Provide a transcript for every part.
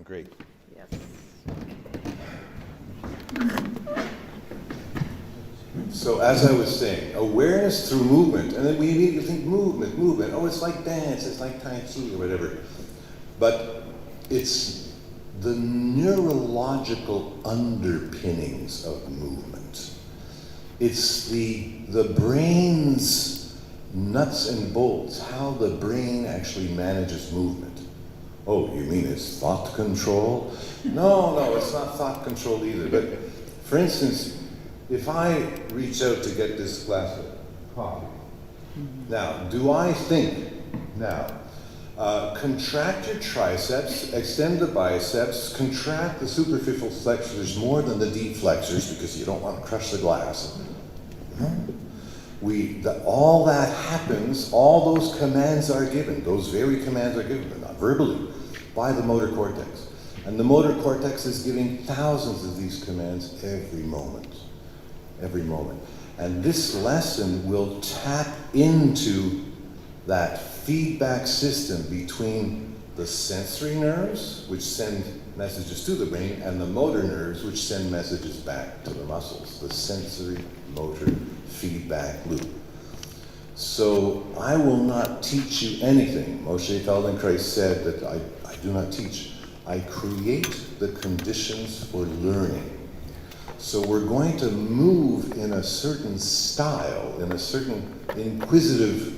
great. Yes. So as I was saying, awareness through movement, and then we immediately think movement, movement. Oh, it's like dance, it's like Tai Chi or whatever. But it's the neurological underpinnings of movement. It's the brain's nuts and bolts, how the brain actually manages movement. Oh, you mean it's thought control? No, it's not thought control either. But for instance, if I reach out to get this glass of coffee, now, do I think, contract your triceps, extend the biceps, contract the superficial flexors more than the deep flexors because you don't want to crush the glass. All that happens, all those commands are given, those very commands are given, but not verbally, by the motor cortex. And the motor cortex is giving thousands of these commands every moment. Every moment. And this lesson will tap into that feedback system between the sensory nerves, which send messages to the brain, and the motor nerves, which send messages back to the muscles, the sensory motor feedback loop. So I will not teach you anything. Moshe Feldenkrais said that I do not teach. I create the conditions for learning. So we're going to move in a certain style, in a certain inquisitive,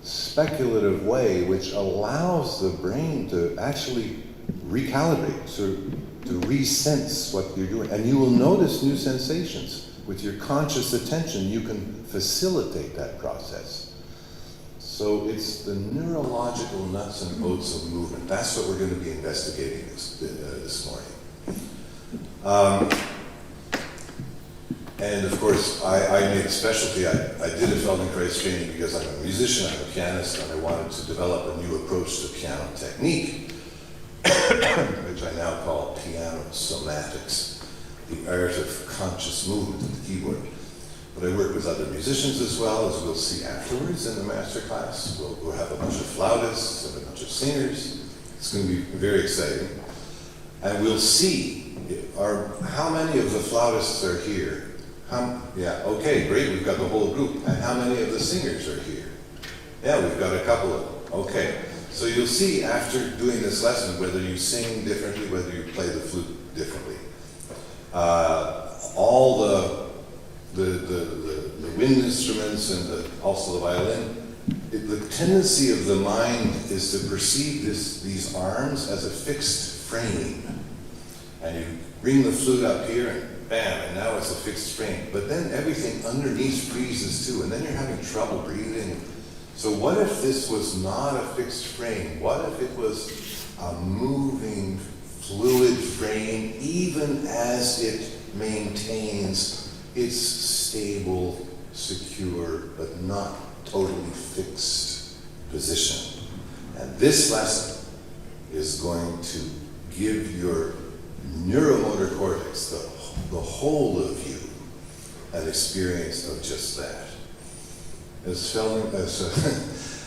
speculative way, which allows the brain to actually recalibrate, to resense what you're doing. And you will notice new sensations. With your conscious attention, you can facilitate that process. So it's the neurological nuts and bolts of movement. That's what we're going to be investigating this morning. And of course, I made a specialty. I did a Feldenkrais training because I'm a musician, I'm a pianist, and I wanted to develop a new approach to piano technique, which I now call piano somatics, the art of conscious movement of the keyboard. But I work with other musicians as well, as we'll see afterwards in the master class. We'll have a bunch of flautists and a bunch of singers. It's going to be very exciting. And we'll see how many of the flautists are here. Okay, great, we've got the whole group. And how many of the singers are here? Yeah, we've got a couple of them. Okay, so you'll see after doing this lesson whether you sing differently, whether you play the flute differently. All the wind instruments and also the violin, the tendency of the mind is to perceive these arms as a fixed frame. And you bring the flute up here and bam, and now it's a fixed frame. But then everything underneath freezes too, and then you're having trouble breathing. So what if this was not a fixed frame? What if it was a moving, fluid frame, even as it maintains its stable, secure, but not totally fixed position? And this lesson is going to give your neuromotor cortex, the whole of you, an experience of just that.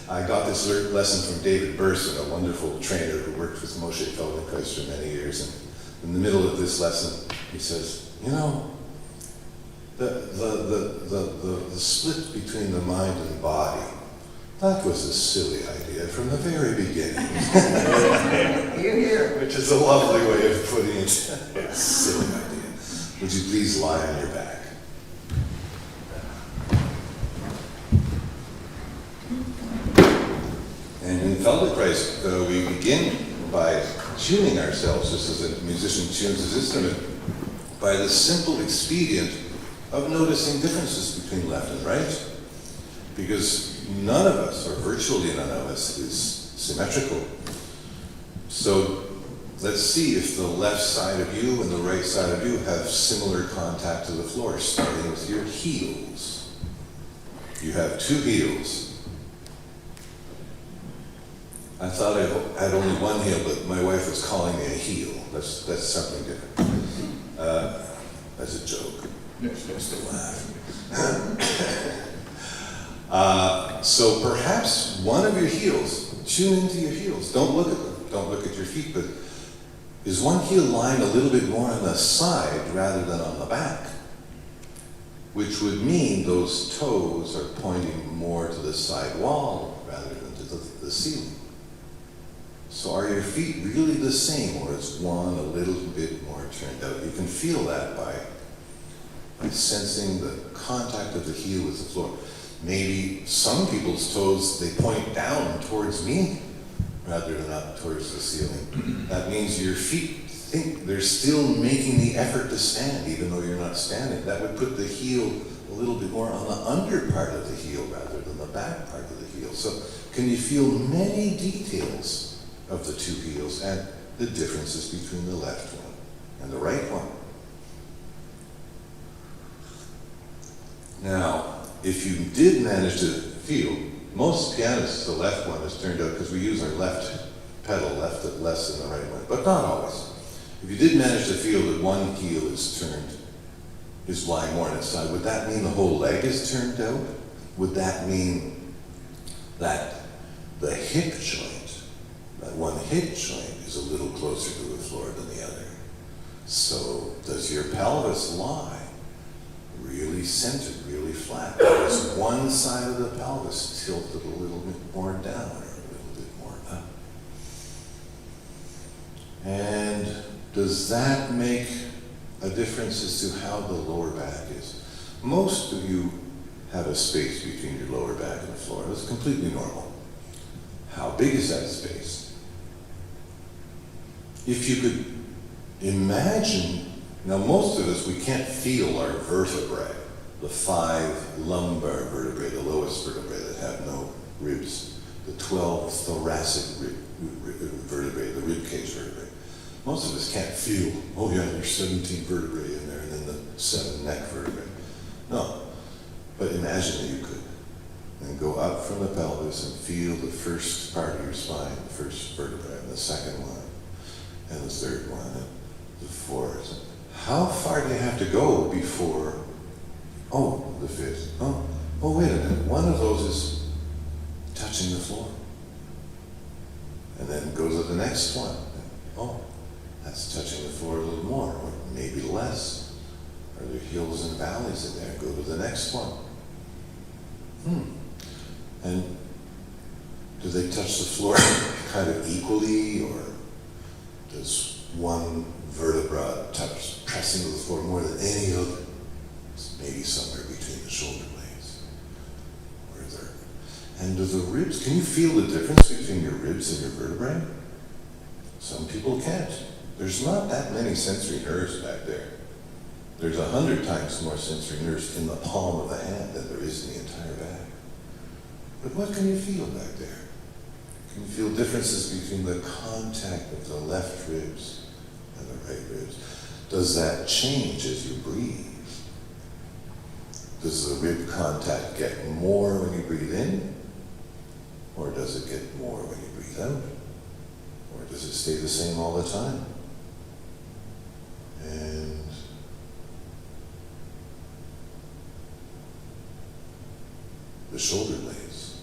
I got this lesson from David Burson, a wonderful trainer who worked with Moshe Feldenkrais for many years. And in the middle of this lesson, he says, you know, the split between the mind and body, that was a silly idea from the very beginning. Which is a lovely way of putting it. It's a silly idea. Would you please lie on your back? And in Feldenkrais, we begin by tuning ourselves, just as a musician tunes his instrument, by the simple expedient of noticing differences between left and right. Because none of us, or virtually none of us, is symmetrical. So let's see if the left side of you and the right side of you have similar contact to the floor, starting with your heels. You have two heels. I thought I had only one heel, but my wife was calling me a heel. That's something different. That's a joke. You're supposed to laugh. So perhaps one of your heels, tune into your heels. Don't look at them. Don't look at your feet, but is one heel lying a little bit more on the side rather than on the back, which would mean those toes are pointing more to the side wall rather than to the ceiling. So are your feet really the same, or is one a little bit more turned out? You can feel that by sensing the contact of the heel with the floor. Maybe some people's toes, they point down towards me rather than up towards the ceiling. That means your feet think they're still making the effort to stand, even though you're not standing. That would put the heel a little bit more on the under part of the heel rather than the back part of the heel. So can you feel many details of the two heels and the differences between the left one and the right one? Now, if you did manage to feel, most pianists, the left one has turned out, because we use our left pedal less than the right one, but not always. If you did manage to feel that one heel is lying more on its side, would that mean the whole leg is turned out? Would that mean that the hip joint, that one hip joint is a little closer to the floor than the other? So does your pelvis lie really centered, really flat? Is one side of the pelvis tilted a little bit more down or a little bit more up? And does that make a difference as to how the lower back is? Most of you have a space between your lower back and the floor. That's completely normal. How big is that space? If you could imagine, now most of us, we can't feel our vertebrae, the 5 lumbar vertebrae, the lowest vertebrae that have no ribs, the 12 thoracic vertebrae, the rib cage vertebrae. Most of us can't feel, oh yeah, there's 17 vertebrae in there and then the 7 neck vertebrae. No, but imagine that you could. And go up from the pelvis and feel the first part of your spine, the first vertebrae, and the second one, and the third one, and the fourth. How far do you have to go before, oh, the fifth? Oh, wait a minute, one of those is touching the floor. And then go to the next one. Oh, that's touching the floor a little more, or maybe less. Are there hills and valleys in there? Go to the next one. And do they touch the floor kind of equally, or does one vertebra touch, pressing to the floor more than any other? Maybe somewhere between the shoulder blades. Or there. And do the ribs, can you feel the difference between your ribs and your vertebrae? Some people can't. There's not that many sensory nerves back there. There's 100 times more sensory nerves in the palm of the hand than there is in the entire back. But what can you feel back there? Can you feel differences between the contact of the left ribs and the right ribs? Does that change as you breathe? Does the rib contact get more when you breathe in? Or does it get more when you breathe out? Or does it stay the same all the time? And the shoulder blades,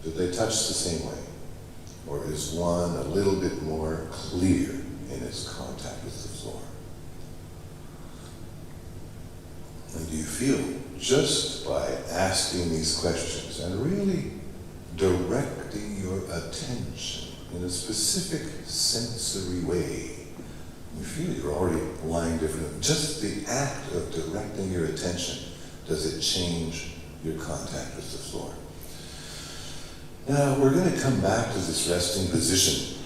do they touch the same way? Or is one a little bit more clear in its contact with the floor? And do you feel, just by asking these questions and really directing your attention in a specific sensory way, you feel you're already lying differently. Just the act of directing your attention, does it change your contact with the floor? Now, we're going to come back to this resting position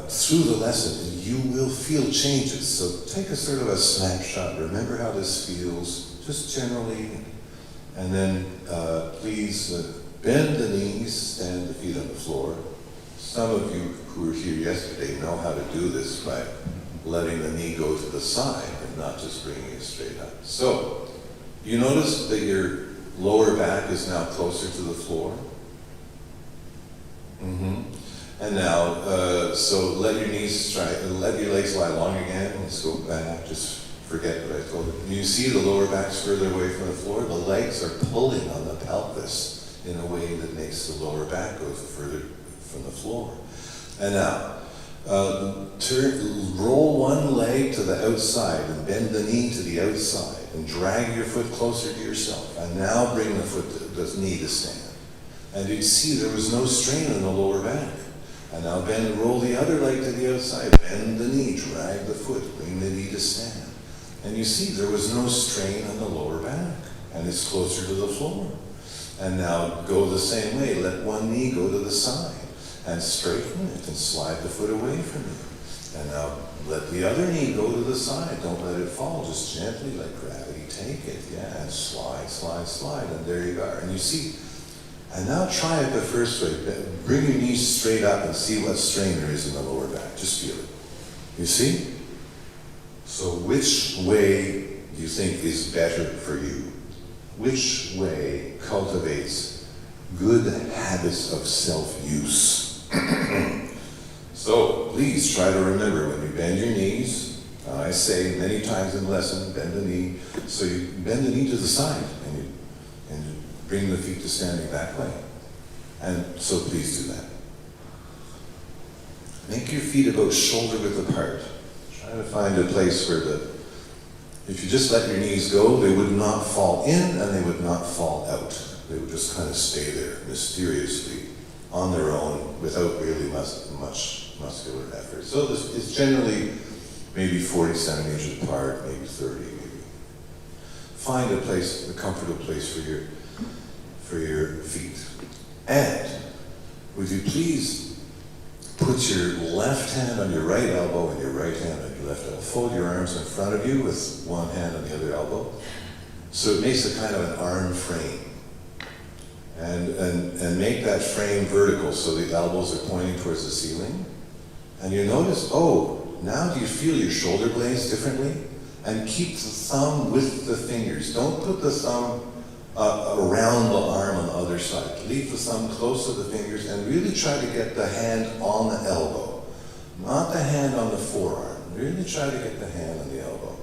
through the lesson, and you will feel changes. So take a sort of a snapshot. Remember how this feels, just generally. And then please bend the knees, stand the feet on the floor. Some of you who were here yesterday know how to do this by letting the knee go to the side and not just bringing it straight up. So, you notice that your lower back is now closer to the floor? And now, so let your knees let your legs lie long again. Let's go back, just forget what I told you. You see the lower back's further away from the floor? The legs are pulling on the pelvis in a way that makes the lower back go further from the floor. And now, Roll one leg to the outside and bend the knee to the outside and drag your foot closer to yourself. And now bring the knee to stand. And you'd see there was no strain in the lower back. And now bend and roll the other leg to the outside. Bend the knee, drag the foot, bring the knee to stand. And you see there was no strain on the lower back. And it's closer to the floor. And now go the same way. Let one knee go to the side. And straighten it and slide the foot away from you. And now let the other knee go to the side. Don't let it fall. Just gently let gravity take it. Yeah, and slide, slide, slide. And there you are. And you see, and now try it the first way. Bring your knees straight up and see what strain there is in the lower back. Just feel it. You see? So which way do you think is better for you? Which way cultivates good habits of self-use? So please try to remember when you bend your knees, I say many times in lesson, bend the knee. So you bend the knee to the side and you bring the feet to standing that way. And so please do that. Make your feet about shoulder width apart. Try to find a place where if you just let your knees go, they would not fall in and they would not fall out. They would just kind of stay there mysteriously on their own without really much muscular effort. So this is generally maybe 40 centimeters apart, maybe 30, maybe. Find a place, a comfortable place for your feet. And would you please put your left hand on your right elbow and your right hand on your left elbow. Fold your arms in front of you with one hand on the other elbow. So it makes a kind of an arm frame. And make that frame vertical so the elbows are pointing towards the ceiling. And you notice, now do you feel your shoulder blades differently? And keep the thumb with the fingers. Don't put the thumb around the arm on the other side. Leave the thumb close to the fingers and really try to get the hand on the elbow. Not the hand on the forearm. Really try to get the hand on the elbow.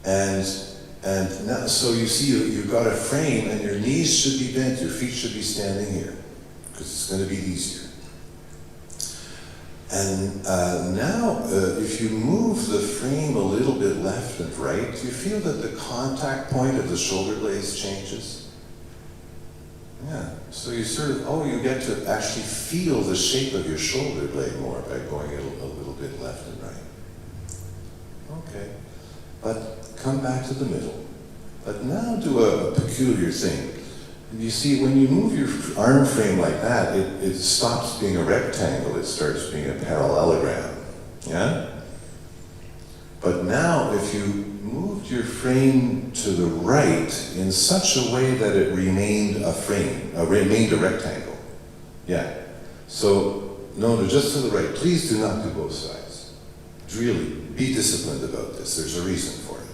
And now, so you see you've got a frame and your knees should be bent, your feet should be standing here, because it's going to be easier. And now, if you move the frame a little bit left and right, do you feel that the contact point of the shoulder blades changes? Yeah, so you sort of, you get to actually feel the shape of your shoulder blade more by going a little bit left and right. Okay, but come back to the middle. But now do a peculiar thing. You see, when you move your arm frame like that, it stops being a rectangle, it starts being a parallelogram. Yeah? But now, if you moved your frame to the right in such a way that it remained remained a rectangle. Yeah. So, no, just to the right. Please do not do both sides. Really, be disciplined about this. There's a reason for it.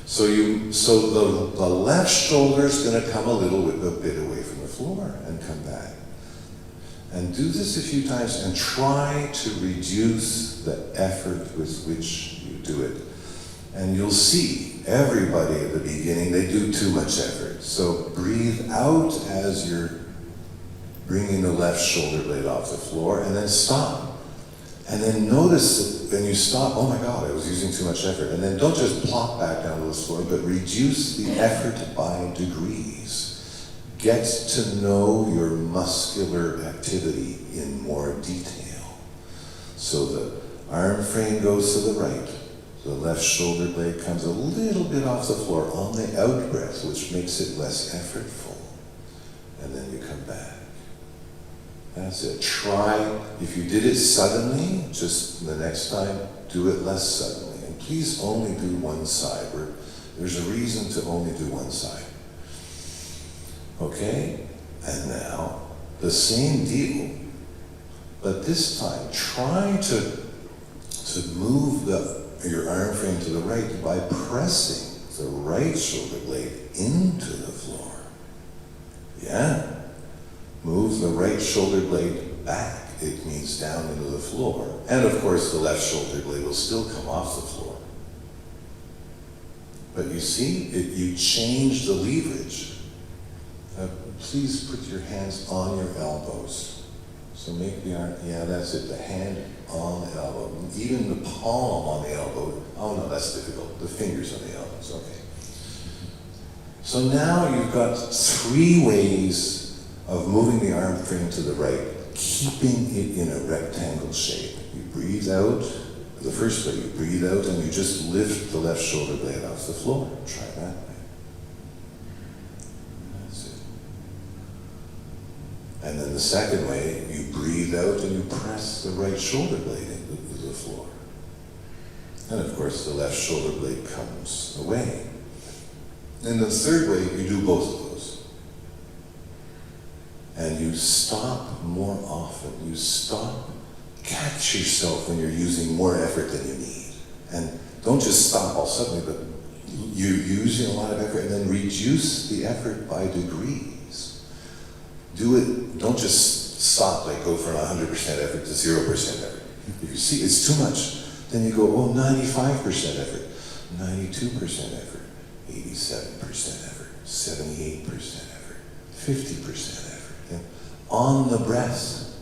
So the left shoulder is going to come a bit away from the floor and come back. And do this a few times and try to reduce the effort with which you do it. And you'll see everybody at the beginning, they do too much effort. So breathe out as you're bringing the left shoulder blade off the floor, and then stop. And then notice that when you stop, oh my God, I was using too much effort. And then don't just plop back down to the floor, but reduce the effort by degrees. Get to know your muscular activity in more detail. So the arm frame goes to the right. The left shoulder blade comes a little bit off the floor on the out breath, which makes it less effortful. And then you come back. That's it. Try, if you did it suddenly, just the next time, do it less suddenly. And please only do one side. There's a reason to only do one side. Okay? And now, the same deal, but this time, try to move your arm frame to the right by pressing the right shoulder blade into the floor. Yeah? Move the right shoulder blade back. It means down into the floor. And of course, the left shoulder blade will still come off the floor. But you see, you change the leverage. Please put your hands on your elbows. So make the arm, yeah, that's it, the hand on the elbow. Even the palm on the elbow. Oh no, that's difficult. The fingers on the elbows, okay. So now you've got 3 ways of moving the arm frame to the right, keeping it in a rectangle shape. You breathe out, the first way, you breathe out and you just lift the left shoulder blade off the floor. Try that way. That's it. And then the second way, you breathe out and you press the right shoulder blade into the floor. And of course, the left shoulder blade comes away. And the third way, you do both of those. And you stop more often. You stop, catch yourself when you're using more effort than you need. And don't just stop all suddenly, but you're using a lot of effort and then reduce the effort by degrees. Do it, don't just stop, like go from 100% effort to 0% effort. If you see it's too much, then you go, oh, 95% effort, 92% effort. 87% effort, 78% effort, 50% effort. And on the breath.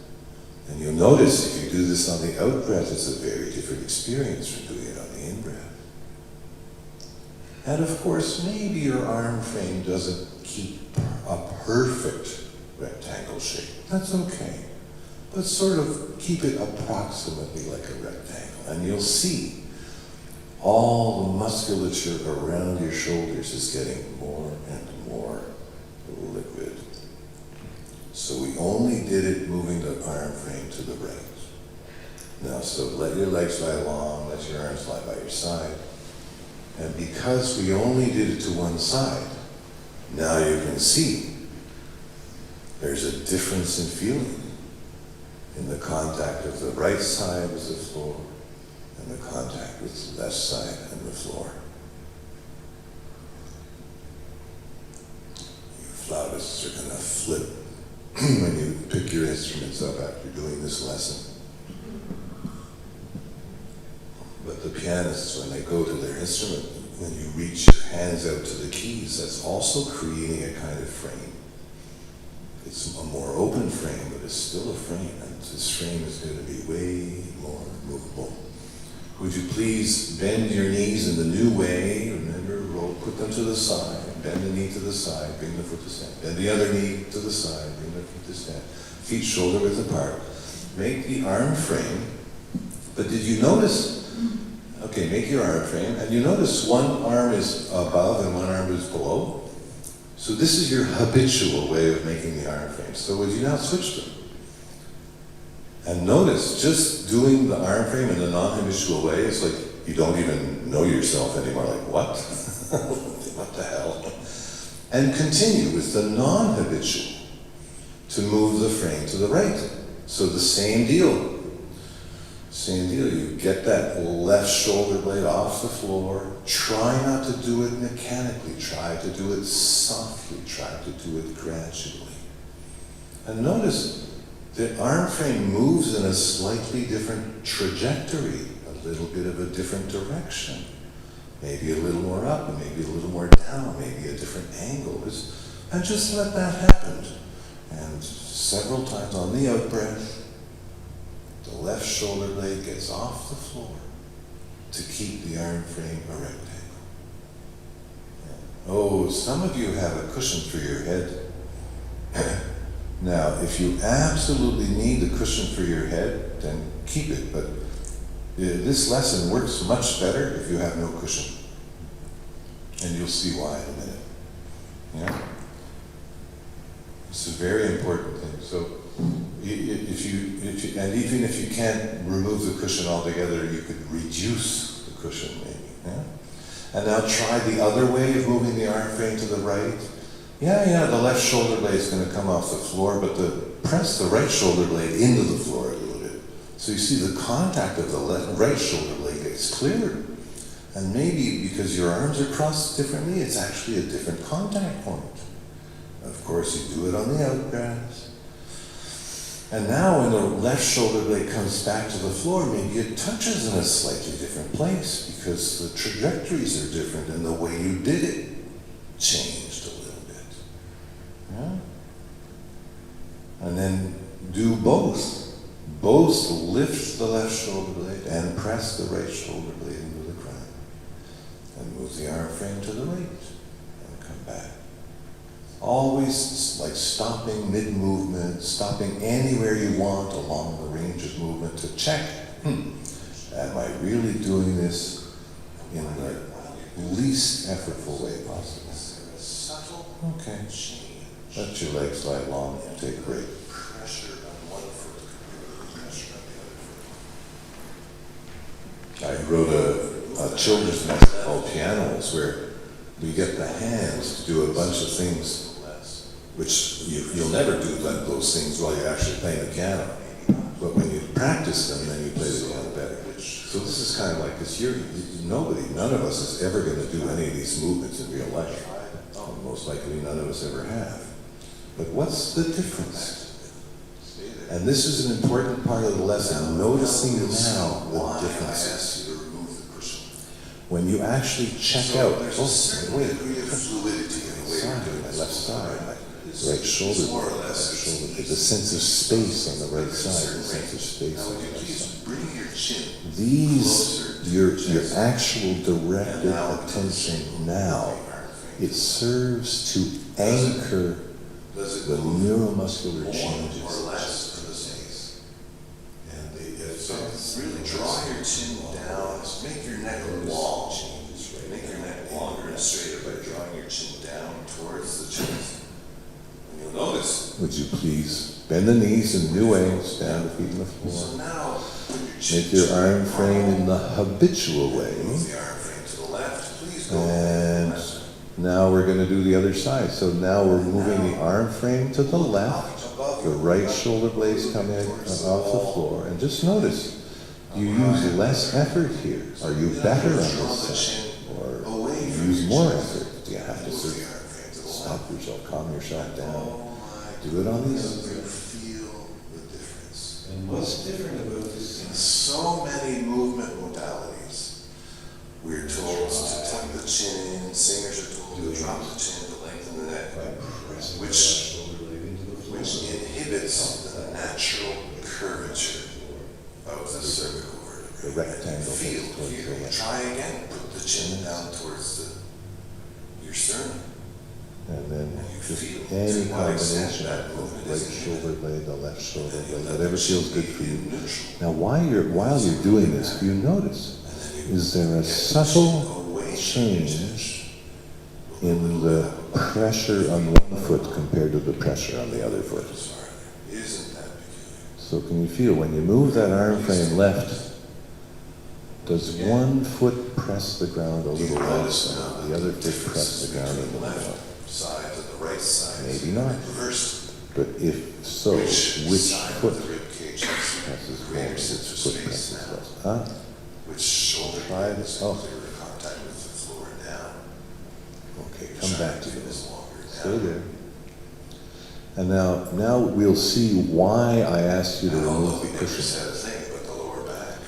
And you'll notice if you do this on the out breath, it's a very different experience from doing it on the in breath. And of course, maybe your arm frame doesn't keep a perfect rectangle shape. That's okay. But sort of keep it approximately like a rectangle. And you'll see all the musculature around your shoulders is getting more and more liquid. So we only did it moving the arm frame to the right. Now, so let your legs lie long, let your arms lie by your side. And because we only did it to one side, now you can see there's a difference in feeling in the contact of the right side with the floor and the contact with the left side and the floor. You flautists are going to flip when you pick your instruments up after doing this lesson. But the pianists, when they go to their instrument, when you reach your hands out to the keys, that's also creating a kind of frame. It's a more open frame, but it's still a frame, and this frame is going to be way more movable. Would you please bend your knees in the new way? Remember, roll, put them to the side. Bend the knee to the side, bring the foot to stand. Bend the other knee to the side, bring the foot to stand. Feet shoulder width apart. Make the arm frame. But did you notice? Okay, make your arm frame, and you notice one arm is above and one arm is below. So this is your habitual way of making the arm frame. So would you now switch them? And notice, just doing the arm frame in a non-habitual way is like you don't even know yourself anymore. Like, what? What the hell? And continue with the non-habitual to move the frame to the right. So the same deal. Same deal. You get that left shoulder blade off the floor. Try not to do it mechanically. Try to do it softly. Try to do it gradually. And notice, the arm frame moves in a slightly different trajectory, a little bit of a different direction. Maybe a little more up, and maybe a little more down, maybe a different angle. And just let that happen. And several times on the out breath, the left shoulder blade gets off the floor to keep the arm frame a rectangle. Oh, some of you have a cushion for your head. Now, if you absolutely need the cushion for your head, then keep it. But this lesson works much better if you have no cushion. And you'll see why in a minute. Yeah? It's a very important thing. So, if you, and even if you can't remove the cushion altogether, you could reduce the cushion maybe. Yeah? And now try the other way of moving the arm frame to the right. Yeah, the left shoulder blade is going to come off the floor, but press the right shoulder blade into the floor a little bit. So you see the contact of the right shoulder blade gets clearer. And maybe because your arms are crossed differently, it's actually a different contact point. Of course, you do it on the out breath. And now when the left shoulder blade comes back to the floor, maybe it touches in a slightly different place because the trajectories are different and the way you did it changed a little bit. Yeah? And then do both. Both lift the left shoulder blade and press the right shoulder blade into the crown. And move the arm frame to the right and come back. Always like stopping mid-movement, stopping anywhere you want along the range of movement to check, am I really doing this in the least effortful way possible? Okay. Let your legs lie long and take a break. I wrote a children's message called Pianos, where we get the hands to do a bunch of things which you'll never do those things while you're actually playing the piano. But when you practice them, then you play the piano better. So this is kind of like this. None of us is ever going to do any of these movements in real life. Most likely none of us ever have. But what's the difference? And this is an important part of the lesson, noticing now the differences. When you actually check out, wait, my left side, my right shoulder, the sense of space on the right side, the sense of space on the left side. These, your actual directed attention now, it serves to anchor the neuromuscular changes. And really draw your chin down, make your neck long, make your neck longer and straighter by drawing your chin down towards the chest. And you'll notice. Would you please bend the knees in a new way, stand the feet on the floor. So now, make your arm frame in the habitual way. Move the arm frame to the left, please go. And now we're going to do the other side. So now we're moving the arm frame to the left, the right shoulder blades coming off the floor, and just notice, you use less effort here. Are you better on this side? Or you use more effort? Do you have to sort of stop yourself, calm yourself down? Do it on the other. Feel the difference. And what's different about this? In so many movement modalities, we're told to tuck the chin in, singers are told to drop the chin to lengthen the neck, which inhibits the natural curvature of the cervical vertebrae. The rectangle. Feel here. Try again. Put the chin down towards your sternum. And then just any combination of the right shoulder blade, the left shoulder blade, whatever feels good for you. Now, while you're doing this, do you notice? Is there a subtle change in the pressure on one foot compared to the pressure on the other foot? So can you feel when you move that arm frame left, does one foot press the ground a little less and the other foot press the ground a little more? Maybe not. But if so, which foot presses more and which foot presses less? Huh? Which shoulder try this? Oh. Okay, come back to this. Stay there. And now we'll see why I asked you to remove the cushion.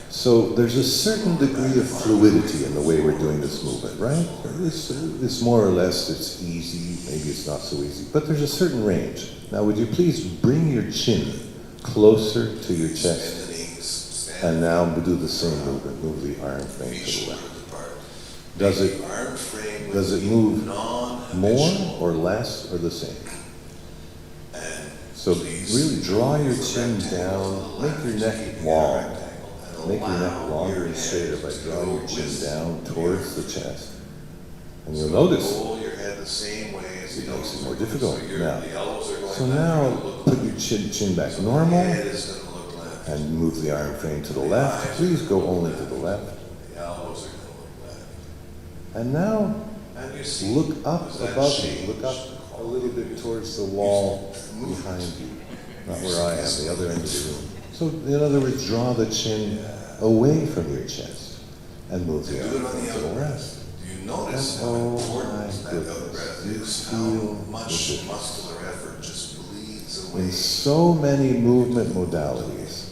So there's a certain degree of fluidity in the way we're doing this movement, right? It's more or less, it's easy, maybe it's not so easy, but there's a certain range. Now would you please bring your chin closer to your chest, and now do the same movement, move the arm frame to the left. Does it move more or less or the same? So really draw your chin down, make your neck long. Make your neck longer and straighter by drawing your chin down towards the chest. And you'll notice it makes it more difficult now. So now put your chin back normal and move the arm frame to the left. Please go only to the left. And now look up above you. Look up a little bit towards the wall behind you. Not where I am, the other end of the room. So, in other words, draw the chin away from your chest and move the arm to the left. Do you notice how important you feel much muscular effort just bleeds away? In so many movement modalities,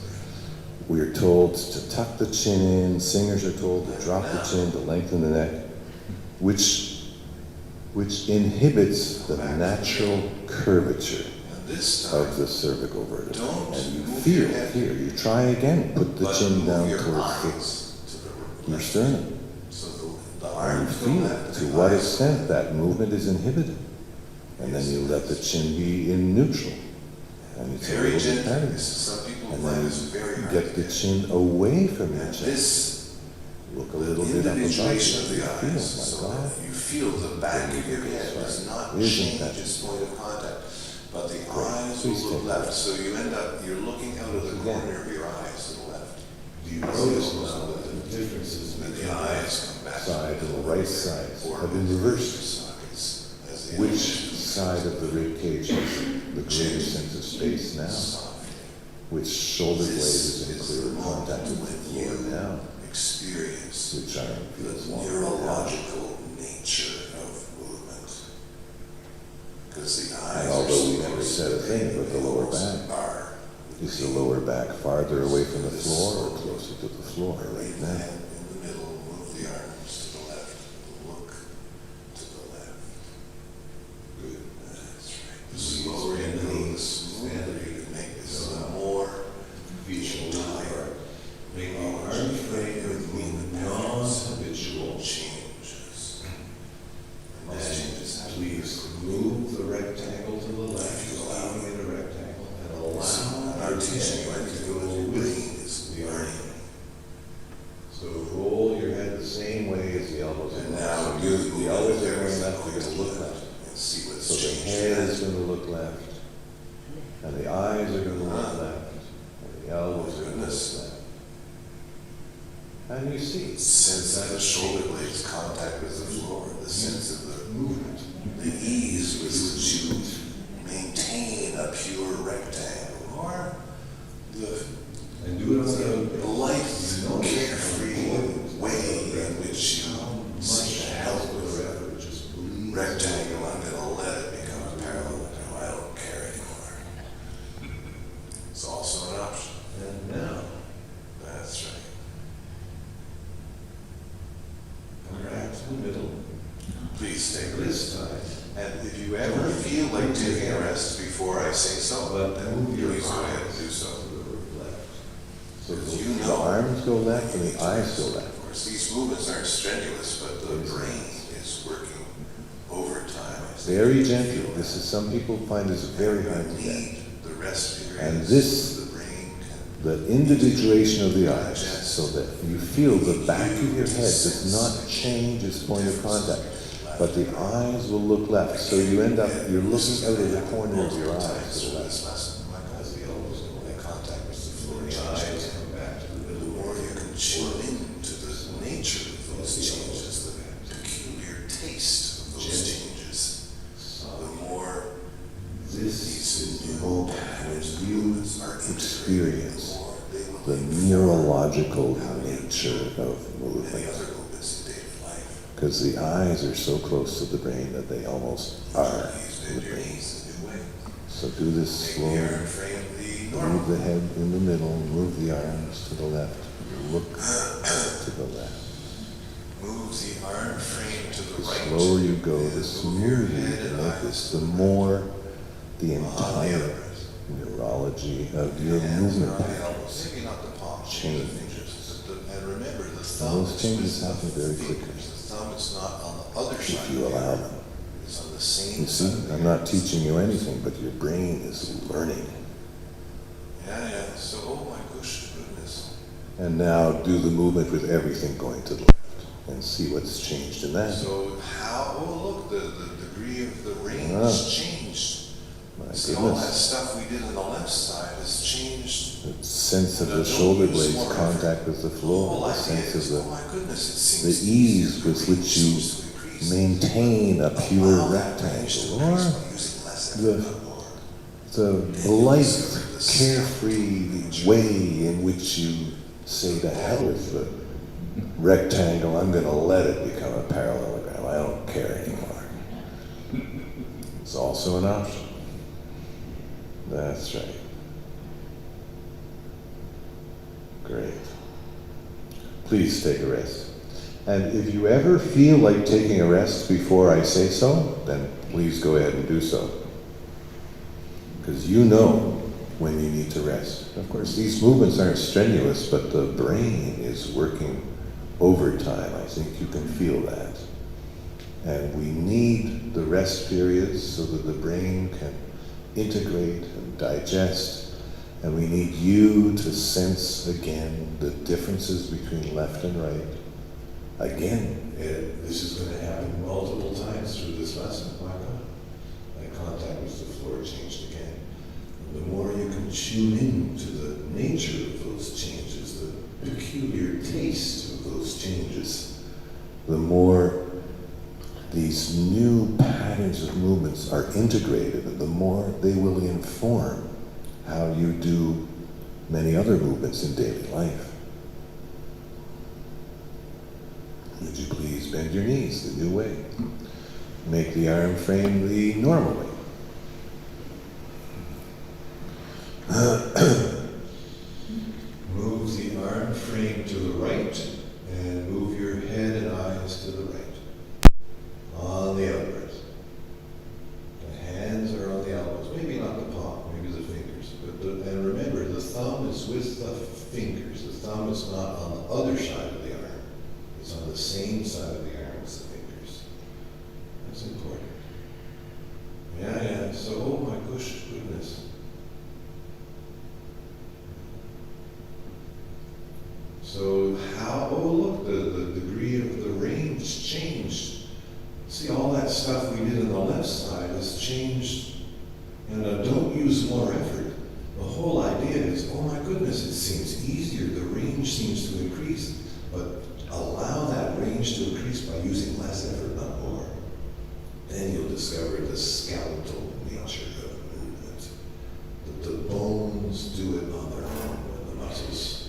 we're told to tuck the chin in, singers are told to drop the chin, to lengthen the neck, which inhibits the natural curvature of the cervical vertebra. And you feel here, you try again, put the chin down towards your sternum. And you feel to what extent that movement is inhibited. And then you let the chin be in neutral. And it's a little bit better. And then you get the chin away from your chest. Look a little bit up above you. My God. You feel the back of your head does not change its point of contact, but the eyes will look left. So you end up, you're looking out of the corner of your eyes to the left. Do you notice now that the differences between the eyes side and the right side have been reversed? Which side of the rib cage has the greater sense of space now? Which shoulder blade is in clear contact with the floor now? Experience which arm feels the neurological nature of movement. Because the eyes, and although we never said a thing about the lower back, is the lower back farther away from the floor or closer to the floor right now? In the middle, move the arms to the left, look to the left. Good, that's right. The slower you go, the smoother you can make this, the more tired. Make the arm frame with non-habitual changes. Imagine just please move the rectangle to the left, allowing in a rectangle, and allow our teaching to go with the learning. So roll your head the same way as the elbows. And now the elbows are going left, you're going to look left. And see what's so the head is going to look left, and the eyes are going to look left, and the elbows are going to look left. And you see, sense that the shoulder blades contact with the floor, the sense of the movement, the ease with which you maintain a pure rectangle, or the light, carefree way in which you see the help with a rectangle. I'm going to let it become a parallelogram. I don't care anymore. It's also an option. And now, that's right. back to the middle. Please take This this. time. And if you ever feel like taking a rest before I say so, then please go ahead and do so. So Because the arms go left and the eyes go left. Of course, these movements aren't strenuous, but the brain is working overtime. Very gently. This is, some people find this very hard to get. The rest periods, And this, the brain can the individuation of the eyes, so that you feel the back of your head does not change its point of contact, but the eyes will look left. So you end up, you're looking out of the corner of your eyes to the left. as the elbows go in contact with the floor, the eyes come back to the middle. The more you can tune into the nature of those changes, the peculiar taste of those changes, the more This is the moment patterns when you are experience the neurological nature of the movement. other movements in daily life. Because the eyes are so close to the brain that they almost are Use the your brain. knees in a new way. So do this Make slowly. the arm frame the Move normal. the head in the middle, move the arms to the left, look to the left. Move the arm frame to the The right. slower you go, the Move smoother your you head can and make eyes this, to the the more the On the entire other. neurology of your Hands movement are on the patterns. elbows. Maybe not the palms, but the change. fingers. And remember, the And thumb those is changes with happen the very fingers. quickly The thumb is not on the other side. if you allow them. It's on the same You see, side. I'm not teaching you anything, but your brain is learning. Yeah. So, oh my goodness. And now do the movement with everything going to the left and see what's changed in that. So how, oh look, the degree of the range Ah. changed. My See, all that goodness. stuff we did on the left side has changed. The sense of the shoulder blades contact with the The floor, whole the idea sense is, of oh my goodness, it the seems ease with which you seems to increase. maintain a pure Allow that range to rectangle, increase or by using less effort, the, not more. the light, carefree way in which you say to hell with the rectangle, I'm going to let it become a parallelogram. I don't care anymore. It's also an option. That's right. Great. Please take a rest. And if you ever feel like taking a rest before I say so, then please go ahead and do so. because you know when you need to rest. Of course, these movements aren't strenuous, but the brain is working overtime. I think you can feel that. And we need the rest periods so that the brain can integrate and digest. And we need you to sense again the differences between left and right. Again, this is going to happen multiple times through this lesson. Why not? My contact with the floor changed again. And the more you can tune in to the nature of those changes, the peculiar taste of those changes, the more these new patterns of movements are integrated, and the more they will inform how you do many other movements in daily life. Would you please bend your knees the new way? Make the arm frame the normal way. Move the arm frame to the right and move your head and eyes to the right. On the out breath. The hands are on the elbows, maybe not the palm, maybe the fingers. And remember, the thumb is with the fingers. The thumb is not on the other side of the arm. It's on the same side of the arm as the fingers. That's important. Yeah. So, oh my goodness. So look, the degree of the range changed. See, all that stuff we did on the left side has changed. And don't use more effort. The whole idea is, oh my goodness, it seems easier. The range seems to increase. But allow that range to increase by using less effort, not more. Then you'll discover the skeletal nature of movement. That the bones do it on their own when the muscles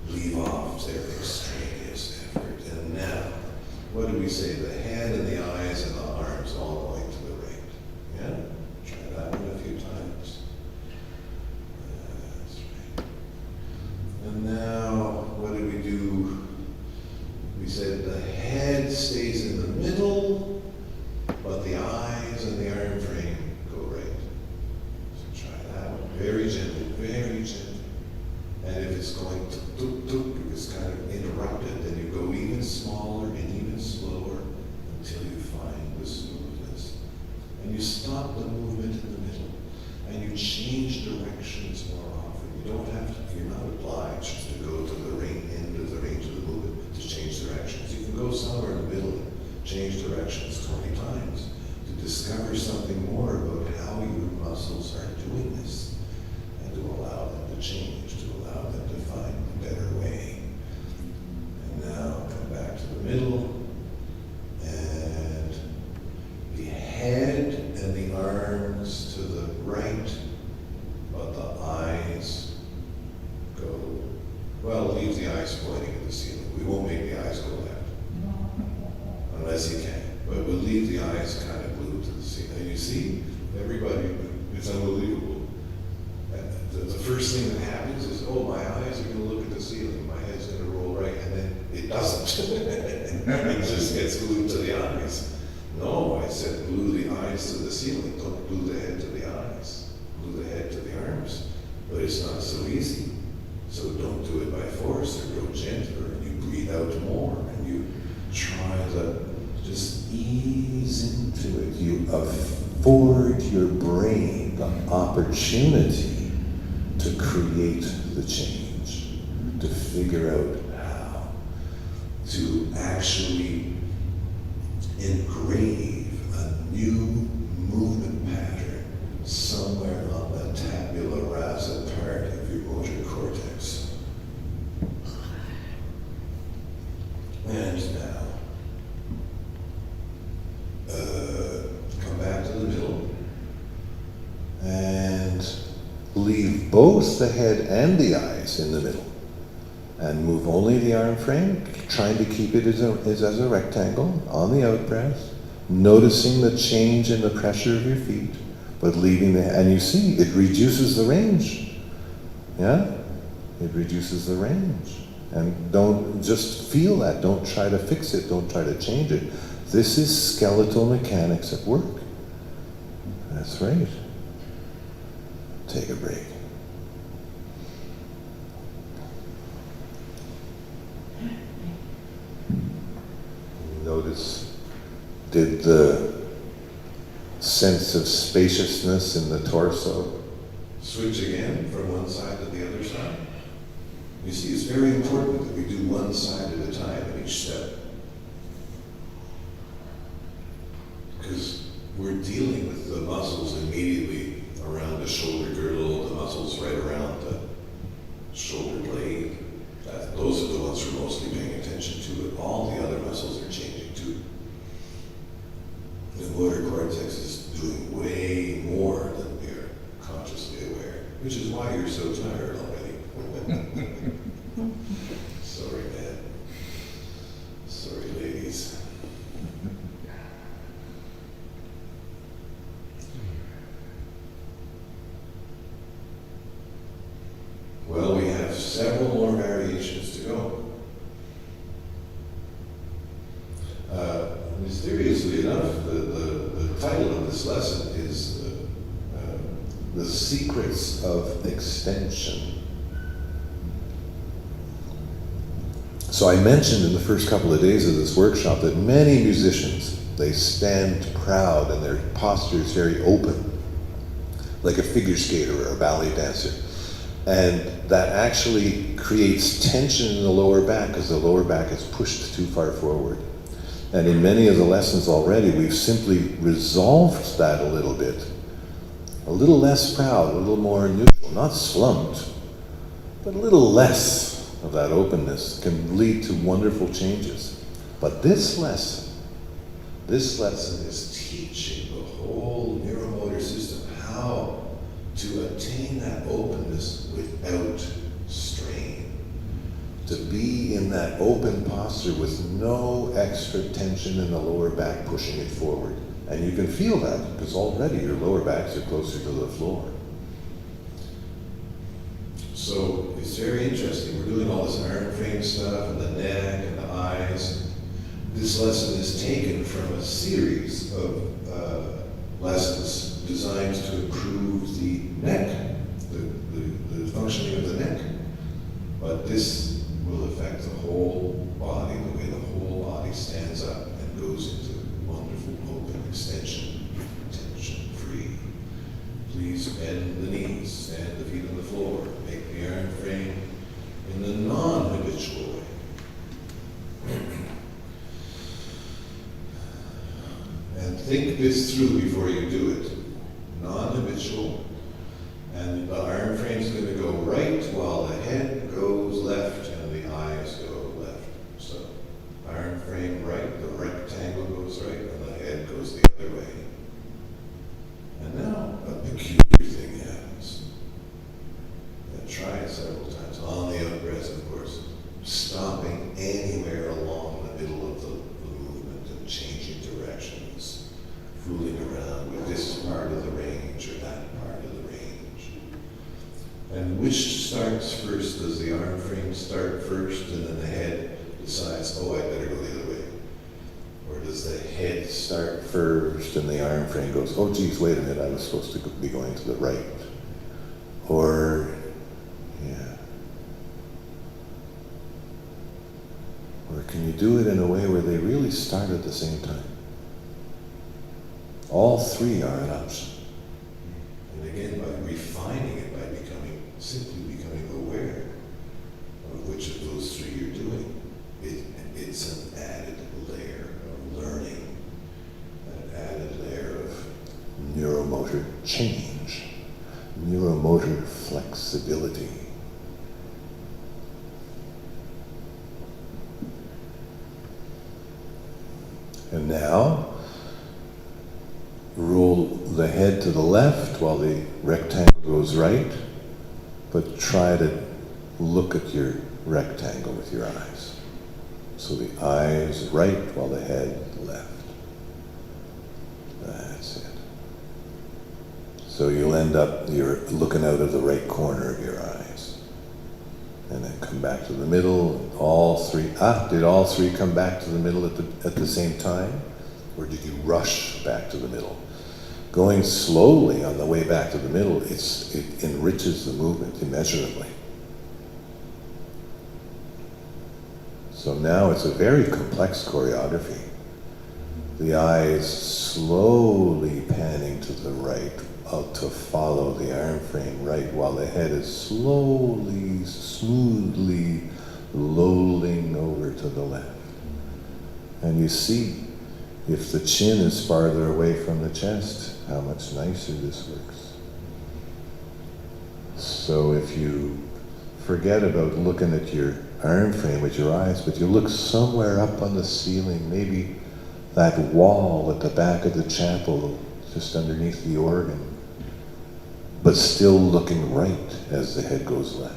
leave off their extraneous effort. And now, what do we say? The head and the eyes and the arms all going to the right. Yeah? Try that one a few times. That's right. And now, what do we do? We said the head stays in the middle, but the eyes and the arm frame go right. So try that one. Very gently, very gently. And if it's going tuk-tuk-tuk, if it's kind of interrupted, then you go even smaller and even slower until you find the smoothness. And you stop the movement in the middle. And you change directions more often. You don't have to, you're not obliged to go to the end of the range of the movement to change directions. You can go somewhere in the middle and change directions 20 times to discover something more about how your muscles are doing this and to allow them to change, to allow them to find a better way. And now come back to the middle, and the head and the arms to the right, but the eyes go, well, leave the eyes pointing at the ceiling. We won't make the eyes go left, unless you can. But we'll leave the eyes kind of glued to the ceiling. And you see, everybody, it's unbelievable. The first thing that happens is, oh, my eyes are going to look at the ceiling, my head's going to roll right, and then it doesn't. It just gets glued to the eyes. No, I said glue the eyes to the ceiling, don't glue the head to the eyes. Glue the head to the arms. But it's not so easy. So don't do it by force, or go gentler, and you breathe out more, and you try to just ease into it. You afford your brain the opportunity to create the change, to figure out how to actually engrave a new movement pattern somewhere on the tabula rasa part of your motor cortex. And now, come back to the middle and leave both the head and the eyes in the middle, and move only the arm frame, trying to keep it as a rectangle on the out breath, noticing the change in the pressure of your feet, but leaving the, and you see, it reduces the range. Yeah? It reduces the range. And don't just feel that, don't try to fix it, don't try to change it. This is skeletal mechanics at work. That's right. take a break. Notice, did the sense of spaciousness in the torso switch again from one side to the other side? You see, it's very important that we do one side at a time in each step. Because we're dealing with the muscles immediately around the shoulder girdle, the muscles right around the shoulder blade. Those are the ones we're mostly paying attention to, and all the other muscles are changing too. The motor cortex is doing way more than we are consciously aware, which is why you're so tired already. Sorry, man. Sorry, ladies. Well, we have several more variations to go. Mysteriously enough, the title of this lesson is The Secrets of Extension. So I mentioned in the first couple of days of this workshop that many musicians, they stand proud and their posture is very open, like a figure skater or a ballet dancer. And that actually creates tension in the lower back because the lower back is pushed too far forward. And in many of the lessons already, we've simply resolved that a little bit. A little less proud, a little more neutral, not slumped, but a little less of that openness can lead to wonderful changes. But this lesson is teaching the whole neuromotor system how to attain that openness without strain. To be in that open posture with no extra tension in the lower back pushing it forward. And you can feel that because already your lower backs are closer to the floor. So it's very interesting. We're doing all this iron frame stuff and the neck and the eyes. This lesson is taken from a series of lessons designed to improve the neck, the functioning of the neck. But this will affect the whole body, the way the whole body stands up and goes into wonderful open extension, tension-free. Please bend the knees, stand the feet on the floor, make the iron frame in the non-habitual way. And think this through before you do it. Non-habitual. And the iron frame is going to go right while the head goes left and the eyes go left. So iron frame right, the rectangle goes right, and the head goes the other way. And now a peculiar thing happens. And try it several times. On the out breath, of course. Stopping anywhere along the middle of the movement and changing directions. Fooling around with this part of the range or that part of the range. And which starts first? Does the arm frame start first and then the head decides, oh, I better go the other way? Or does the head start first and the arm frame goes, oh, geez, wait a minute, I was supposed to be going to the right? Or, yeah. Or can you do it in a way where they really start at the same time? All three are an option. And again, by refining it, by simply becoming aware of which of those three you're doing, it's an added layer of learning, an added layer of neuromotor change, neuromotor flexibility. And now, roll the head to the left while the rectangle goes right, but try to look at your rectangle with your eyes. So the eyes right while the head left. That's it. So you'll end up, you're looking out of the right corner of your eyes. And then come back to the middle, all three. Did all three come back to the middle at the same time? Or did you rush back to the middle? Going slowly on the way back to the middle, it enriches the movement immeasurably. So now it's a very complex choreography. The eyes slowly panning to the right to follow the arm frame right, while the head is slowly, smoothly lolling over to the left. And you see, if the chin is farther away from the chest, how much nicer this works. So if you forget about looking at your arm frame with your eyes, but you look somewhere up on the ceiling, maybe that wall at the back of the chapel, just underneath the organ, but still looking right as the head goes left.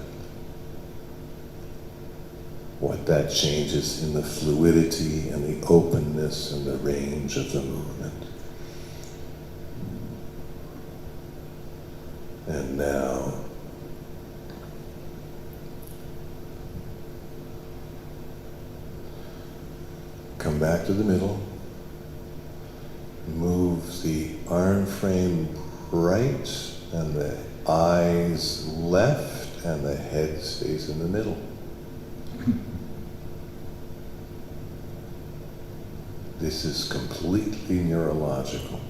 What that changes in the fluidity and the openness and the range of the movement. And now, come back to the middle. Move the arm frame right and the eyes left, and the head stays in the middle. This is completely neurological.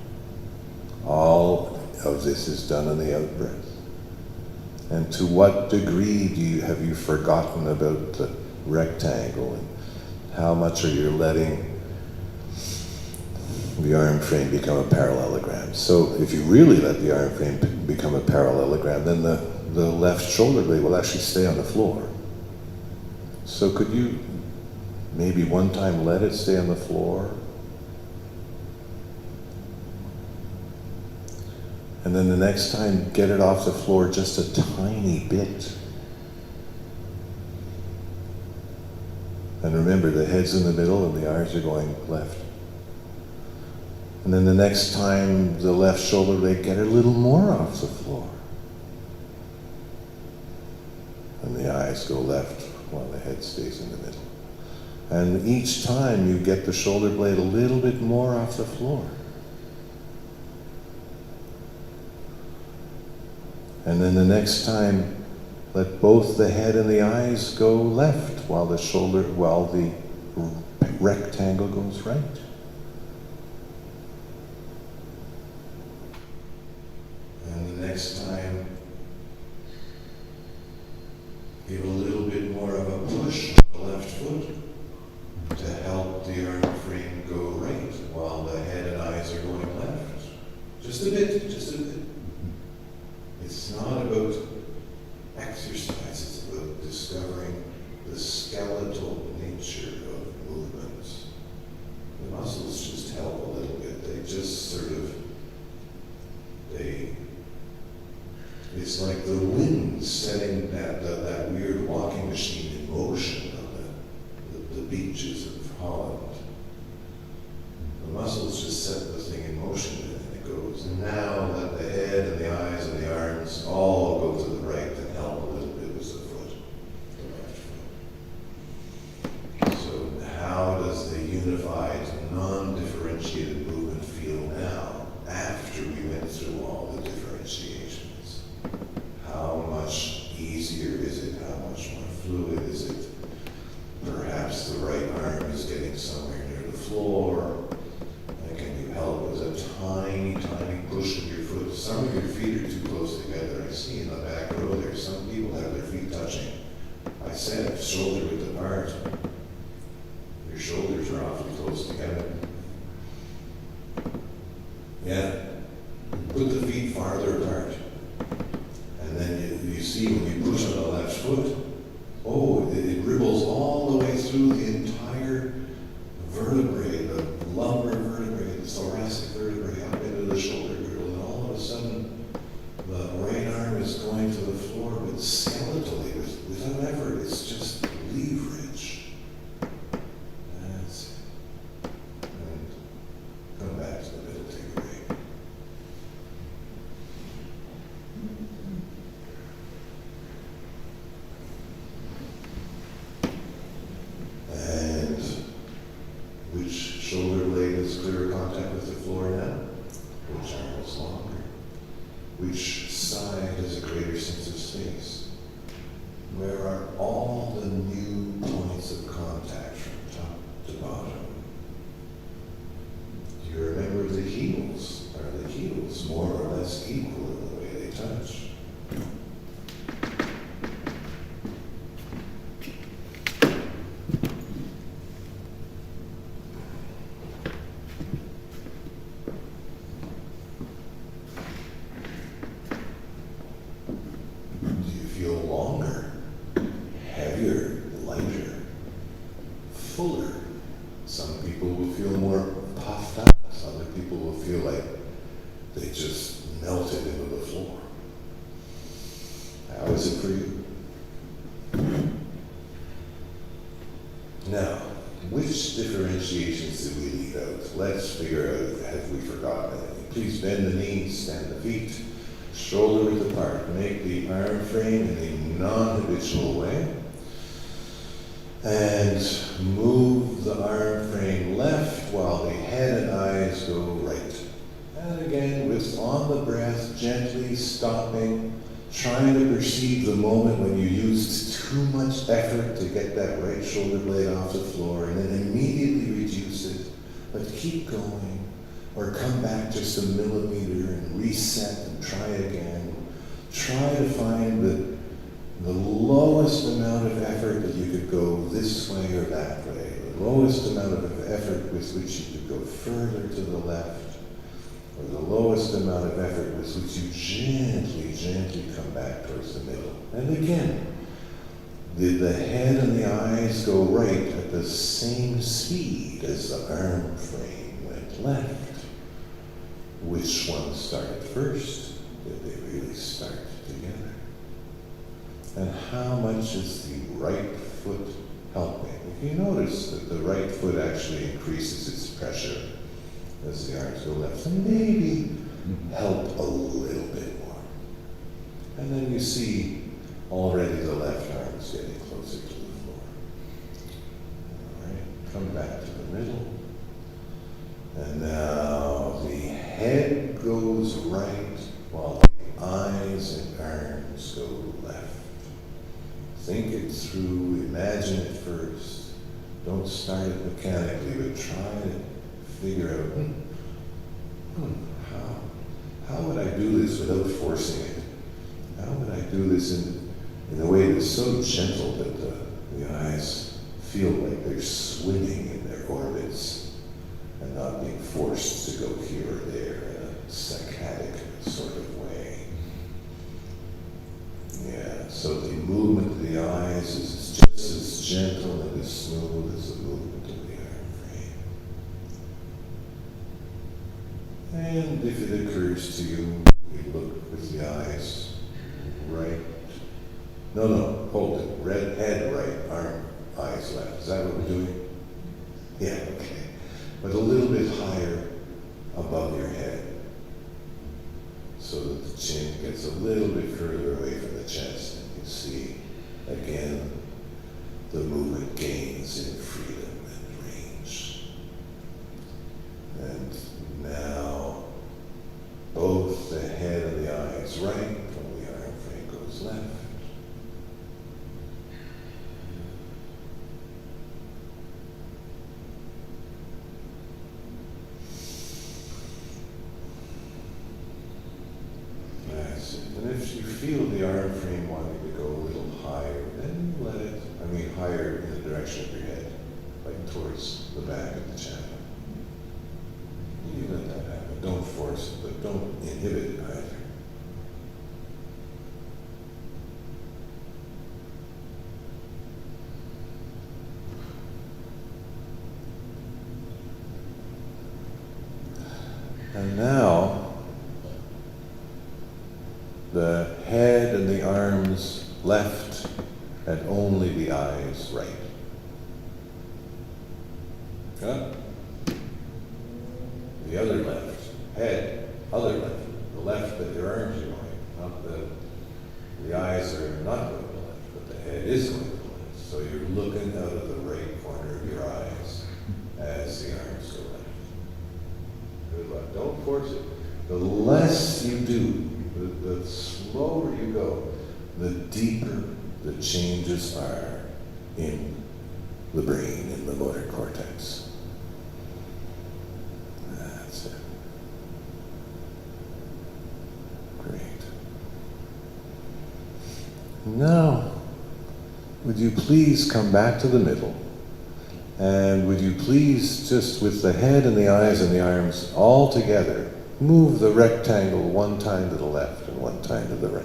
All of this is done in the out-breath. And to what degree have you forgotten about the rectangle, and how much are you letting the arm frame become a parallelogram? So if you really let the arm frame become a parallelogram, then the left shoulder blade will actually stay on the floor. So could you maybe one time let it stay on the floor? And then the next time, get it off the floor just a tiny bit. And remember, the head's in the middle and the eyes are going left. And then the next time, the left shoulder blade, get a little more off the floor. And the eyes go left while the head stays in the middle. And each time you get the shoulder blade a little bit more off the floor. And then the next time, let both the head and the eyes go left while the rectangle goes right. And the next time, give a little bit more of a push on the left foot to help the arm frame go right while the head and eyes are going left. Just a bit, just a bit. It's not about exercise, it's about discovering the skeletal nature of movements. The muscles just help a little bit. They just sort of, it's like the wind setting that weird walking machine in motion on the beaches of Holland. The muscles just set the thing in motion, and it goes. And now let the head and the eyes and the arms all go to the right and help a little bit with the foot, the left foot. So how does the unified, non-differentiated movement feel now, after we went through all the differentiations? How much easier is it? How much more fluid is it? Perhaps the right arm is getting somewhere near the floor. And can you help with a tiny, tiny push of your foot? Some of your feet are too close together. I see in the back row there, some people have their feet touching. I said shoulder width apart. Your shoulders are awfully close together. Yeah. Put the feet farther apart. And then you see when you push on the left foot, it dribbles all the way through the entire vertebrae, the lumbar vertebrae, the thoracic vertebrae, up into the shoulder girdle, and all of a sudden, the right arm is going to the floor, but skeletally, without effort. It's just leverage. fuller. Some people will feel more puffed up. Other people will feel like they just melted into the floor. How is it for you? Now, which differentiations did we leave out? Let's figure out, have we forgotten anything? Please bend the knees, stand the feet, shoulder width apart. Make the arm frame in a non-habitual way. And move the arm frame left while the head and eyes go right. And again, with on the breath, gently stopping, trying to perceive the moment when you used too much effort to get that right shoulder blade off the floor, and then immediately reduce it, but keep going, or come back just a millimeter and reset and try again. Try to find the lowest amount of effort that you could go this way or that way, the lowest amount of effort with which you could go further to the left, or the lowest amount of effort with which you gently come back towards the middle. And again, did the head and the eyes go right at the same speed as the arm frame went left? Which one started first? Did they really start together? And how much is the right foot helping? If you notice that the right foot actually increases its pressure as the arms go left, then maybe help a little bit more. And then you see already the left arm is getting closer to the floor. All right, come back to the middle. And now the head goes right while the eyes and arms go left. Think it through, imagine it first. Don't start it mechanically, but try to figure out, how would I do this without forcing it? How would I do this in a way that's so gentle that the eyes feel like they're swimming in their orbits and not being forced to go here or there in a saccadic sort of way? Yeah, so the movement of the eyes is just as gentle and as smooth as the movement of the arm frame. And if it occurs to you, we look with the eyes right. No, hold it. Red head right, arm, eyes left. Is that what we're doing? Yeah, okay. But a little bit higher above your head, so that the chin gets a little bit further away from the chest, and you see, again, the movement gains in freedom and range. And now, both the head and the eyes right, while the arm frame goes left. And if you feel the arm frame wanting to go a little higher, then let it, higher in the direction of your head, like towards the back of the channel. You let that happen. Don't force it, but don't inhibit it either. And now, the head and the arms left, and only the eyes right. Up. The other left, head, other left, the left that your arms are going, not the eyes are not going to the left, but the head is going to the left. So you're looking out of the right corner of your eyes as the arms go left. Good luck. Don't force it. The less you do, the slower you go, the deeper the changes are in the brain, in the motor cortex. That's it. Great. Now, would you please come back to the middle? And would you please, just with the head and the eyes and the arms all together, move the rectangle one time to the left and one time to the right.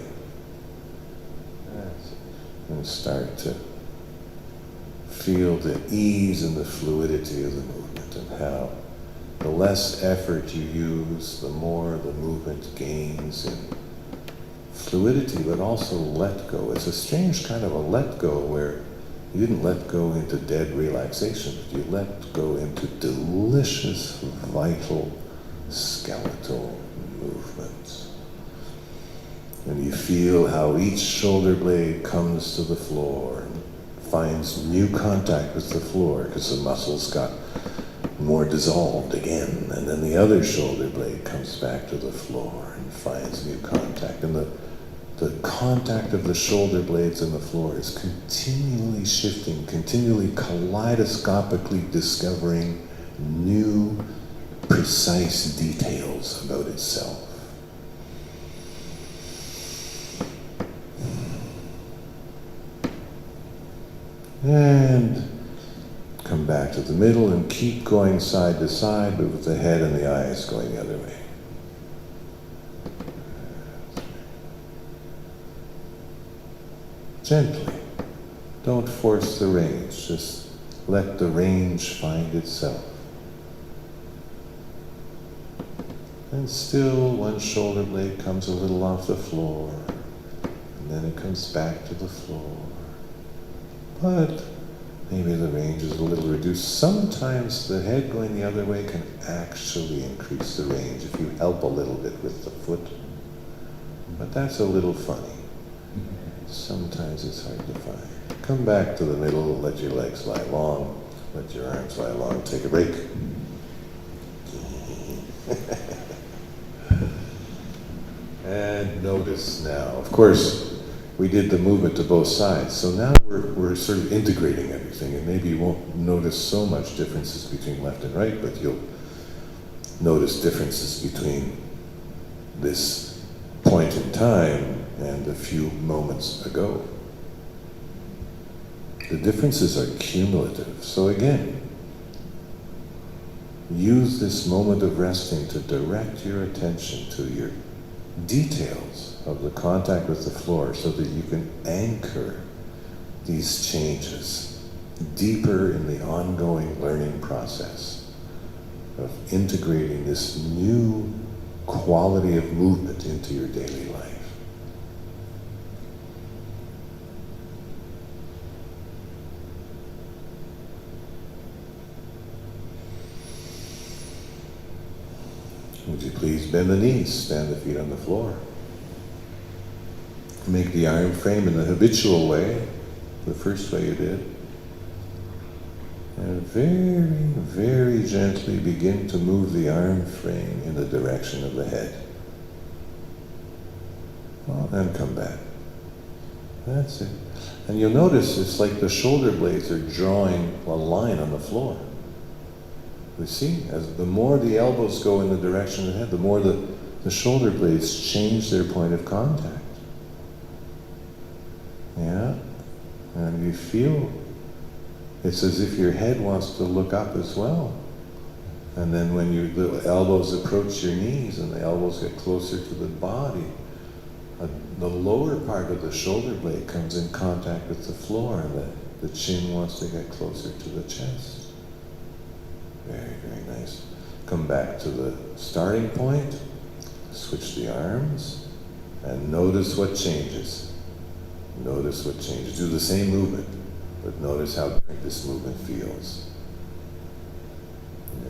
And start to feel the ease and the fluidity of the movement, and how the less effort you use, the more the movement gains in fluidity, but also let go. It's a strange kind of a let go where you didn't let go into dead relaxation, but you let go into delicious, vital, skeletal movements. And you feel how each shoulder blade comes to the floor and finds new contact with the floor because the muscles got more dissolved again. And then the other shoulder blade comes back to the floor and finds new contact. And the contact of the shoulder blades and the floor is continually shifting, continually kaleidoscopically discovering new, precise details about itself. And come back to the middle and keep going side to side, but with the head and the eyes going the other way. Gently. Don't force the range. Just let the range find itself. And still, one shoulder blade comes a little off the floor, and then it comes back to the floor. But maybe the range is a little reduced. Sometimes the head going the other way can actually increase the range if you help a little bit with the foot. But that's a little funny. Sometimes it's hard to find. Come back to the middle, let your legs lie long, let your arms lie long, take a break. And notice now, of course, we did the movement to both sides, so now we're sort of integrating everything, and maybe you won't notice so much differences between left and right, but you'll notice differences between this point in time and a few moments ago. The differences are cumulative. So again, use this moment of resting to direct your attention to your details of the contact with the floor so that you can anchor these changes deeper in the ongoing learning process of integrating this new quality of movement into your daily life. Would you please bend the knees, stand the feet on the floor. Make the arm frame in the habitual way, the first way you did. And very, very gently begin to move the arm frame in the direction of the head. Well, and come back. That's it. And you'll notice it's like the shoulder blades are drawing a line on the floor. You see, as the more the elbows go in the direction of the head, the more the shoulder blades change their point of contact. Yeah? And you feel it's as if your head wants to look up as well. And then when the elbows approach your knees and the elbows get closer to the body, the lower part of the shoulder blade comes in contact with the floor, and the chin wants to get closer to the chest. Very, very nice. Come back to the starting point, switch the arms, and notice what changes. Notice what changes. Do the same movement, but notice how different this movement feels.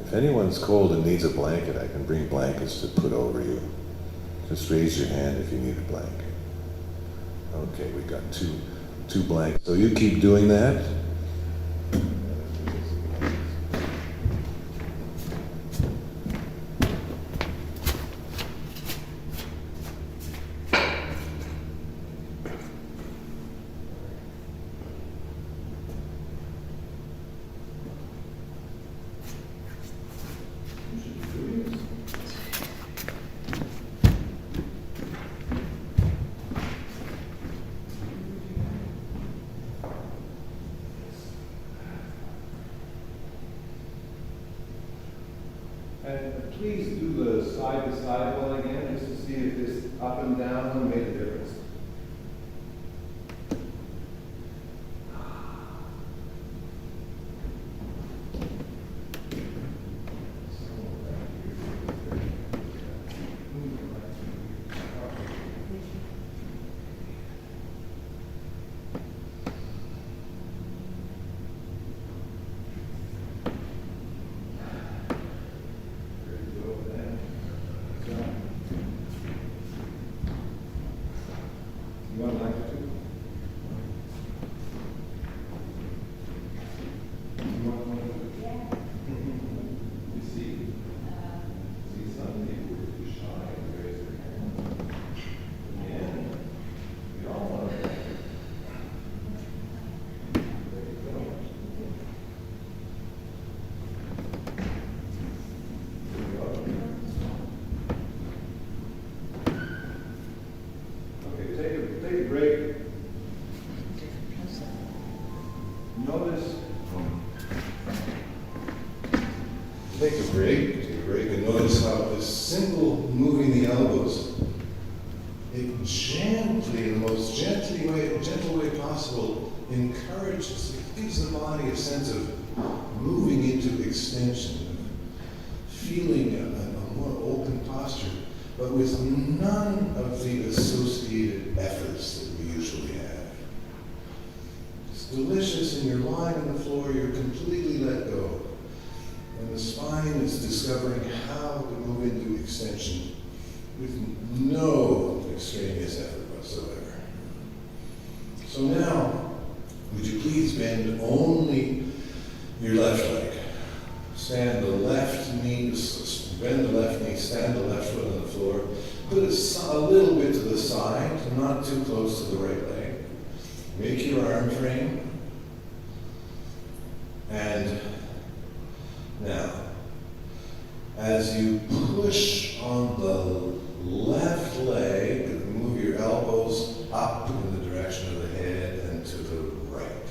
If anyone's cold and needs a blanket, I can bring blankets to put over you. Just raise your hand if you need a blanket. Okay, we got two blankets. So you keep doing that. And please do the side-to-side one again, just to see if this up and down one made a difference. Take a break, and notice how this simple moving the elbows, it gently, in the most gentle way possible, encourages, it gives the body a sense of moving into extension, feeling a more open posture, but with none of the associated efforts that we usually have. It's delicious, and you're lying on the floor, you're completely let go. And the spine is discovering how to move into extension with no extraneous effort whatsoever. So now, would you please bend only your left leg? Stand the left knee, bend the left knee, stand the left foot on the floor. Put a little bit to the side, not too close to the right leg. Make your arm frame. And now, as you push on the left leg, move your elbows up in the direction of the head and to the right.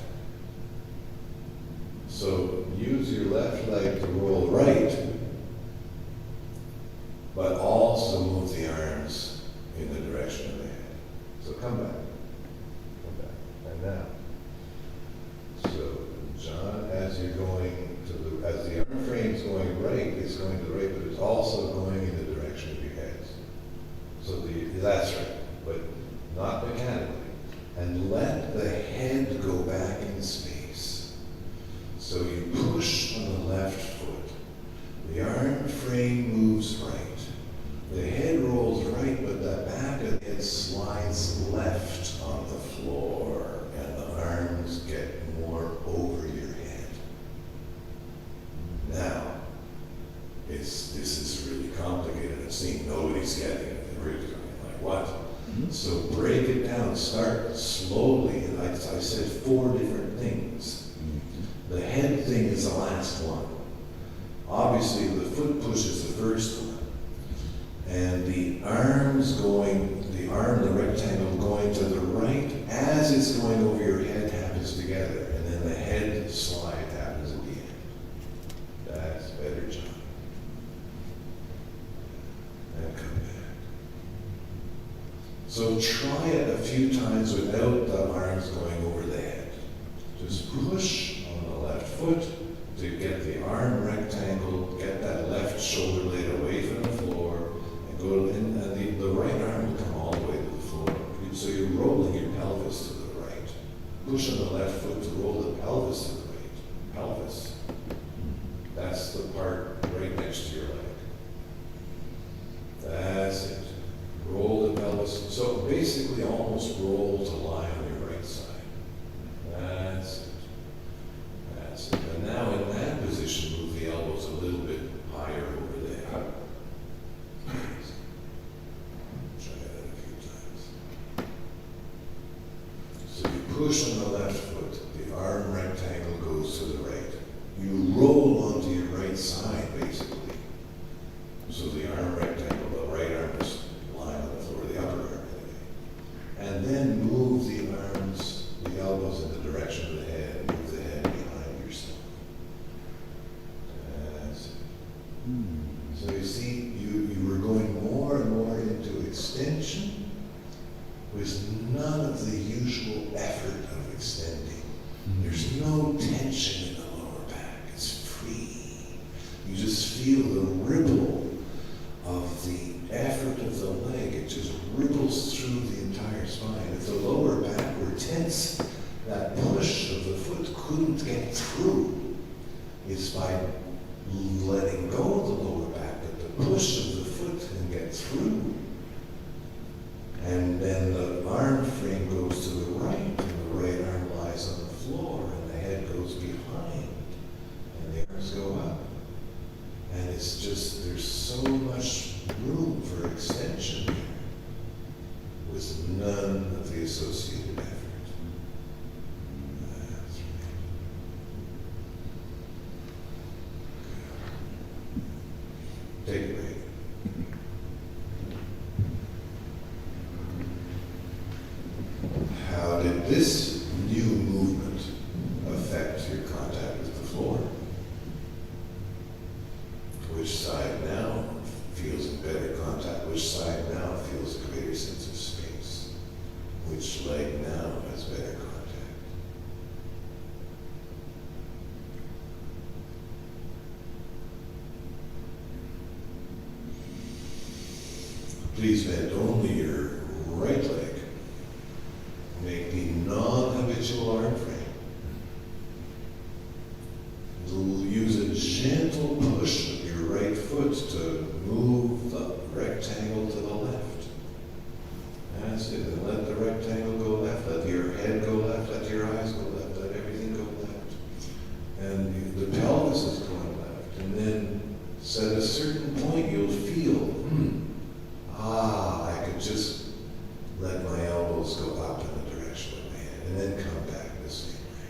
So use your left leg to roll right, but also move the arms in the direction of the head. So come back. And now. So John, as you're going as the arm frame is going right, it's going to the right, but it's also going in the direction of your head. So that's right, but not mechanically. And let the head go back in space. So you push on the left foot. The arm frame moves right. The head rolls right, but the back of the head slides left on the floor, and the arms get more over your head. Now, this is really complicated. It seems nobody's getting it. They're really going like, what? Mm-hmm. So break it down. Start slowly. And I said 4 different things. Mm-hmm. The head thing is the last one. Obviously, the foot push is the first one. And the rectangle going to the right, as it's going over your head, happens together. And then the head slide happens at the end. That's better, John. And come back. So try it a few times without the arms going over the head. Just push on the left foot to get the arm rectangle, get that left shoulder blade away from the floor, and go in, and the right arm will come all the way to the floor. So you're rolling your pelvis to the right. Push on the left foot to roll the pelvis to the right. Pelvis. That's the part right next to your leg. That's it. Roll the pelvis. So basically almost roll to lie on your right side. That's it. That's it. And now in that position, move the elbows a little bit higher over the head. Try that a few times. So you push on the left foot. The arm rectangle goes to the right. You roll onto your right side, basically. So the arm rectangle, the right arm is lying on the floor, the upper arm anyway. And then move the arms, the elbows in the direction of the head, move the head behind yourself. That's it. So you see, you were going more and more into extension with none of the usual effort of extending. There's no tension in the lower back. It's free. You just feel the ripple of the effort of the leg. It just ripples through the entire spine. If the lower back were tense, that push of the foot couldn't get through. It's by letting go of the lower back that the push of the foot can get through. And then the arm frame goes to the right, and the right arm lies on the floor, and the head goes behind, and the arms go up. And it's just, there's so much room for extension here with none of the associated effort. That's right. Take a break. How did this new movement affect your contact with the floor? Please bend only your right leg. Make the non-habitual arm frame. Use a gentle push of your right foot to move the rectangle to the left. That's it. And let the rectangle go left. Let your head go left. Let your eyes go left. Let everything go left. And the pelvis is going left. And then at a certain point you'll feel, I could just let my elbows go up in the direction of my head and then come back the same way.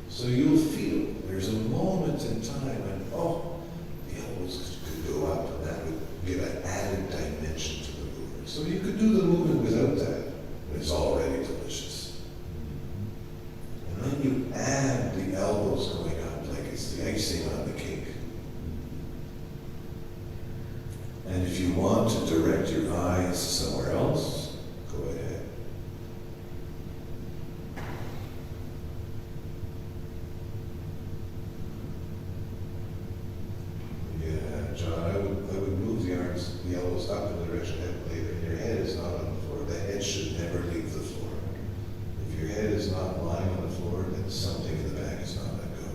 So you'll feel there's a moment in time when, the elbows could go up, and that would give an added dimension to the movement. So you could do the movement without that, and it's already delicious. And then you add the elbows going up like it's the icing on the cake. And if you want to direct your eyes somewhere else, go ahead. Yeah, John, I would move the arms, the elbows up in the direction of the head later, and your head is not on the floor. The head should never leave the floor. If your head is not lying on the floor, then something in the back is not let go.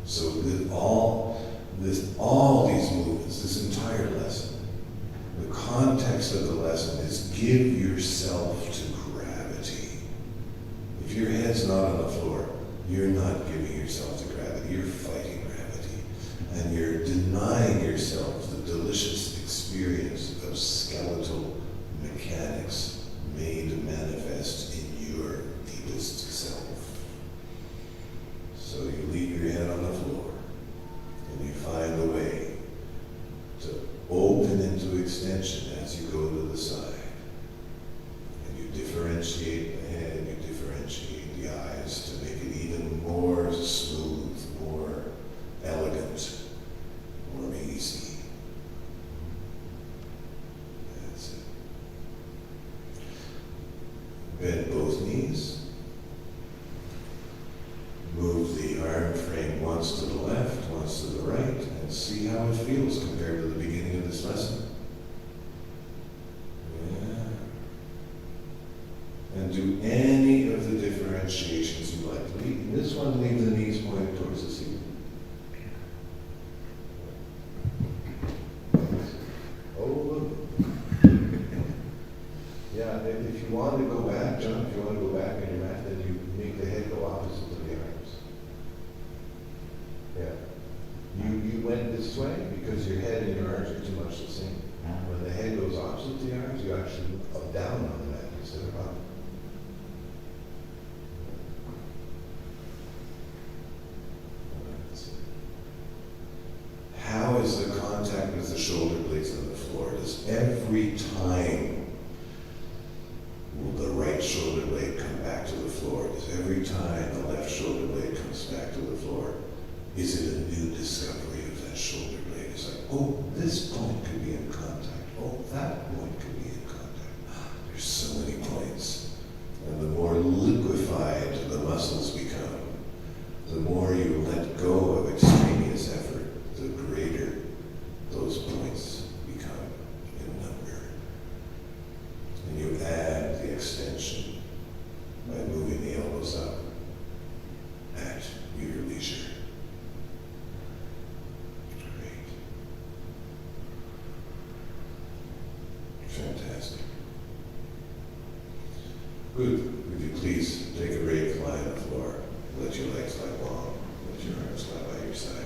So with all these movements, this entire lesson, the context of the lesson is give yourself to gravity. If your head's not on the floor, you're not giving yourself to gravity, you're fighting gravity. And you're denying yourself the delicious experience of skeletal mechanics made manifest in your deepest self. So you leave your head on the floor, and you find a way to open into extension as you go to the side. And you differentiate the head, you differentiate the eyes to make it even more smooth, more elegant, more easy. That's it. Bend both knees. Move the arm frame once to the left, once to the right, and see how it feels compared to the beginning of this lesson. Yeah. And do any of the differentiations you like. In this one, leave the knees pointed towards the ceiling. Yeah, if you want to go back, John, if you want to go back on your mat, then you make the head go opposite to the arms. Yeah. You went this way because your head and your arms are too much the same. When the head goes opposite to the arms, you actually look down on the mat instead of up. How is the contact with the shoulder blades on the floor? Does every time will the right shoulder blade come back to the floor? Does every time the left shoulder blade comes back to the floor, is it a new discovery of that shoulder blade? It's like, this point could be in contact. That point could be in contact. There's so many points. And the more liquefied the muscles become, the more you let go of extraneous effort, the greater those points become in number. And you add the extension by moving the elbows up at your leisure. Great. Fantastic. Good. Would you please take a break, lie on the floor, let your legs lie long, let your arms lie by your side.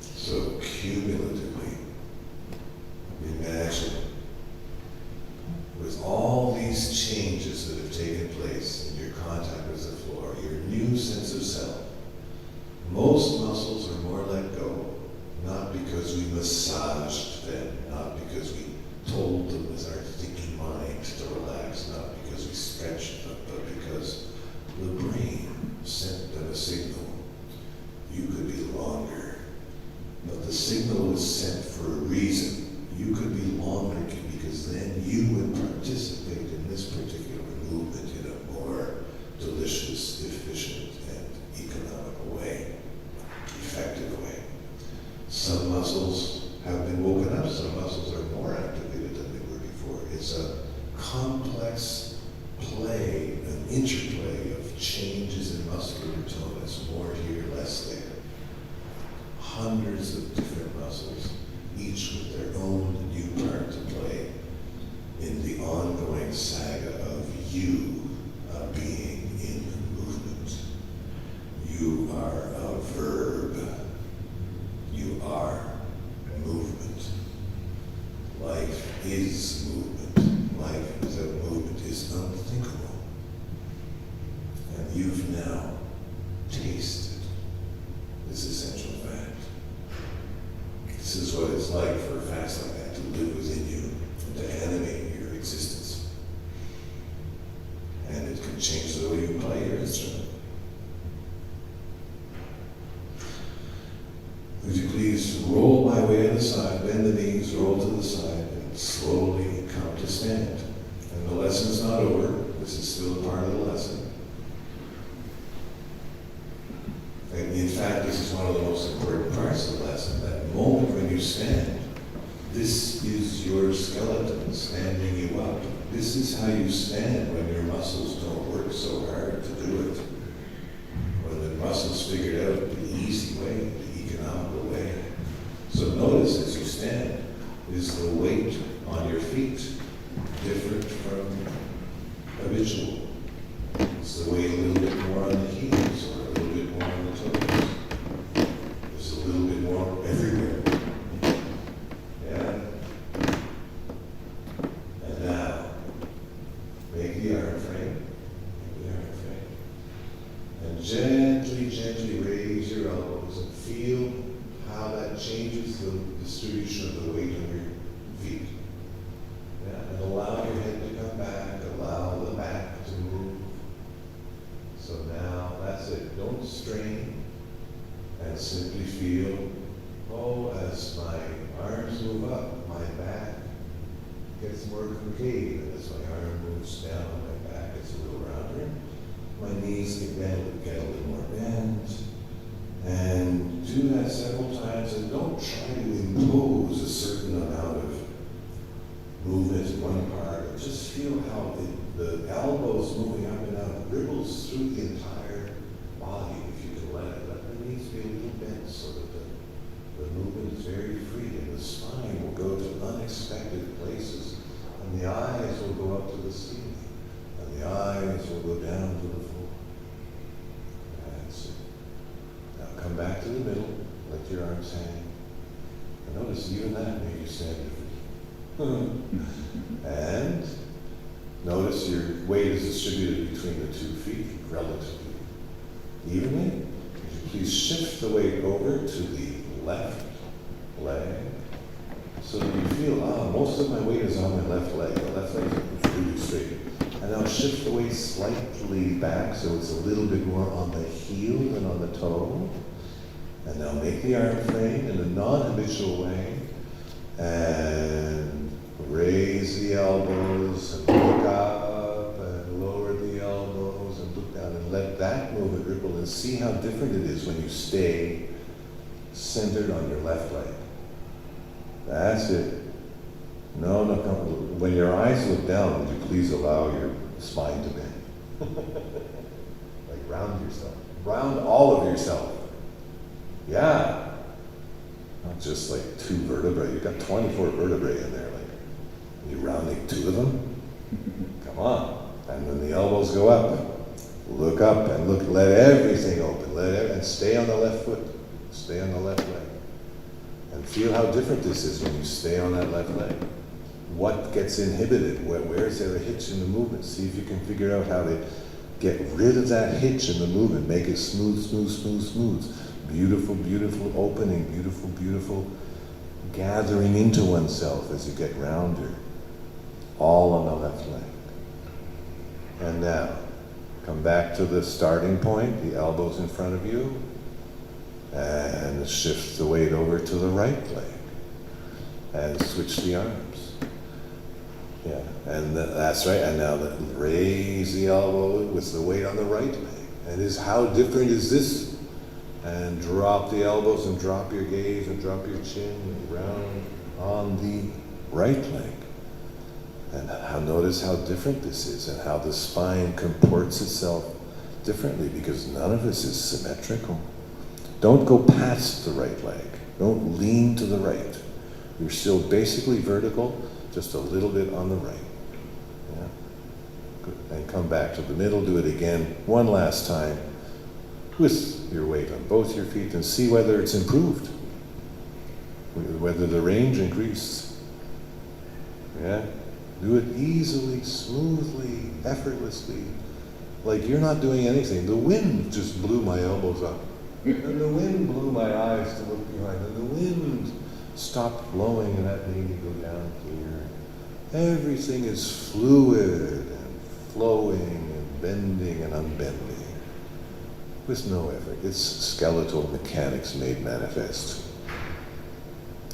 So cumulatively, imagine with all these changes that have taken place in your contact with the floor, your new sense of self, most muscles are more let go, not because we massaged them, not because interplay of changes in muscular tone. It's more here, less there. Hundreds of different muscles, each with their own new part to play in the ongoing saga of you being in movement. You are a verb. You are movement. Life is movement. Life without movement is unthinkable. And you've now tasted this essential fact. This is what it's like for a fact like that to live within you and to animate your existence. And it can change the way you play your instrument. Would you please roll my way to the side, bend the knees, roll to the side, and slowly come to stand. And the lesson's not over. This is still a part of the lesson. And in fact, this is one of the most important parts of the lesson. That moment when you stand, this is your skeleton standing you up. This is how you stand when your muscles don't work so hard to do it. When the muscles figured out the easy way, the economical way. So notice as you stand, is the weight on your feet different from habitual? Is the weight a little bit more on the heels or a little bit more on the toes? Is a little bit more everywhere? Yeah? And now, make the arm frame. Make the arm frame. And gently, gently raise your elbows and feel how that changes the distribution of the weight on your feet. Yeah? And allow your head to come back. Allow the back to move. So now, that's it. Don't strain. And simply feel, oh, as my arms move up, my back gets more concave. And as my arm moves down, my back gets a little rounder. My knees get a little more bent. And do that several times. And don't try to impose a certain amount of movement in one part. But just feel how the elbows moving up and down ripples through the entire body, if you can let it. Let the knees be a little bent so that the movement is very free, and the spine will go to unexpected places, and the eyes will go up to the ceiling, and the eyes will go down to the floor. That's it. Now come back to the middle, let your arms hang. And notice even that made you stand differently. And notice your weight is distributed between the 2 feet relatively evenly. Would you please shift the weight over to the left leg so that you feel, most of my weight is on my left leg. The left leg is really straight. And now shift the weight slightly back so it's a little bit more on the heel than on the toe. And now make the arm frame in a non-habitual way. And raise the elbows and look up and lower the elbows and look down and let that movement ripple and see how different it is when you stay centered on your left leg. That's it. No, when your eyes look down, would you please allow your spine to bend? Like round yourself. Round all of yourself. Yeah. Not just like 2 vertebrae. You've got 24 vertebrae in there. Like, you rounding 2 of them? Come on. And when the elbows go up, look up and look. Let everything open. And stay on the left foot. Stay on the left leg. And feel how different this is when you stay on that left leg. What gets inhibited? Where is there a hitch in the movement? See if you can figure out how to get rid of that hitch in the movement. Make it smooth, smooth, smooth, smooth. Beautiful, beautiful opening. Beautiful, beautiful gathering into oneself as you get rounder. All on the left leg. And now, come back to the starting point, the elbows in front of you, and shift the weight over to the right leg, and switch the arms. Yeah, and that's right, and now raise the elbow with the weight on the right leg. And how different is this? And drop the elbows and drop your gaze and drop your chin round on the right leg. And notice how different this is and how the spine comports itself differently because none of this is symmetrical. Don't go past the right leg. Don't lean to the right. You're still basically vertical, just a little bit on the right. Yeah. Good. And come back to the middle, do it again, one last time. Twist your weight on both your feet and see whether it's improved, whether the range increased. Yeah? Do it easily, smoothly, effortlessly, like you're not doing anything. The wind just blew my elbows up, and the wind blew my eyes to look behind, and the wind stopped blowing and that made me go down here. Everything is fluid and flowing and bending and unbending with no effort. It's skeletal mechanics made manifest.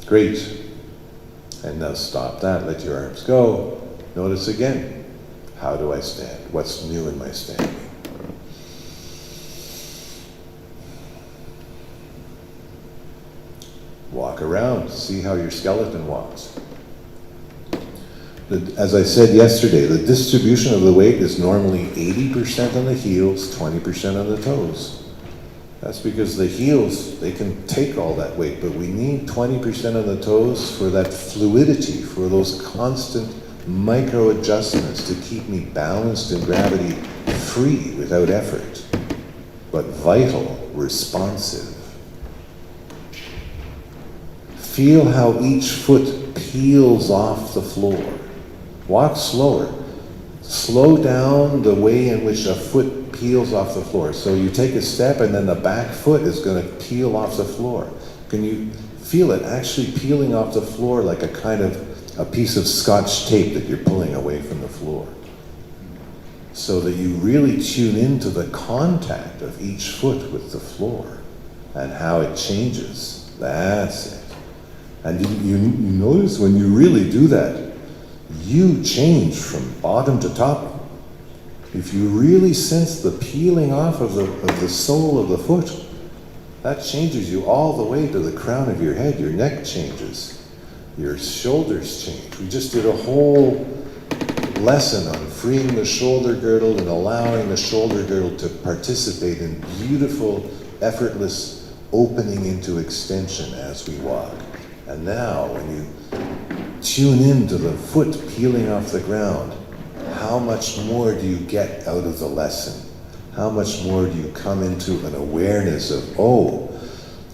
Great. And now stop that, let your arms go. Notice again, how do I stand? What's new in my standing? Walk around, see how your skeleton walks. As I said yesterday, the distribution of the weight is normally 80% on the heels, 20% on the toes. That's because the heels, they can take all that weight, but we need 20% on the toes for that fluidity, for those constant micro adjustments to keep me balanced in gravity, free without effort, but vital, responsive. Feel how each foot peels off the floor. Walk slower. Slow down the way in which a foot peels off the floor. So you take a step and then the back foot is going to peel off the floor. Can you feel it actually peeling off the floor like a kind of a piece of Scotch tape that you're pulling away from the floor? So that you really tune into the contact of each foot with the floor and how it changes. That's it. And you notice when you really do that, you change from bottom to top. If you really sense the peeling off of the sole of the foot, that changes you all the way to the crown of your head. Your neck changes. Your shoulders change. We just did a whole lesson on freeing the shoulder girdle and allowing the shoulder girdle to participate in beautiful, effortless opening into extension as we walk. And now, when you tune into the foot peeling off the ground, how much more do you get out of the lesson? How much more do you come into an awareness of, oh,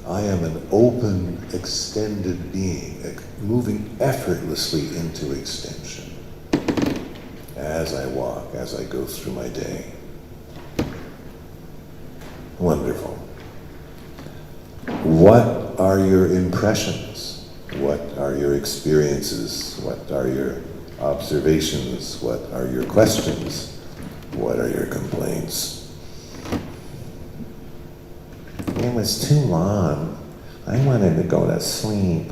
I am an open, extended being, moving effortlessly into extension as I walk, as I go through my day. Wonderful. What are your impressions? What are your experiences? What are your observations? What are your questions? What are your complaints? It was too long. I wanted to go to sleep.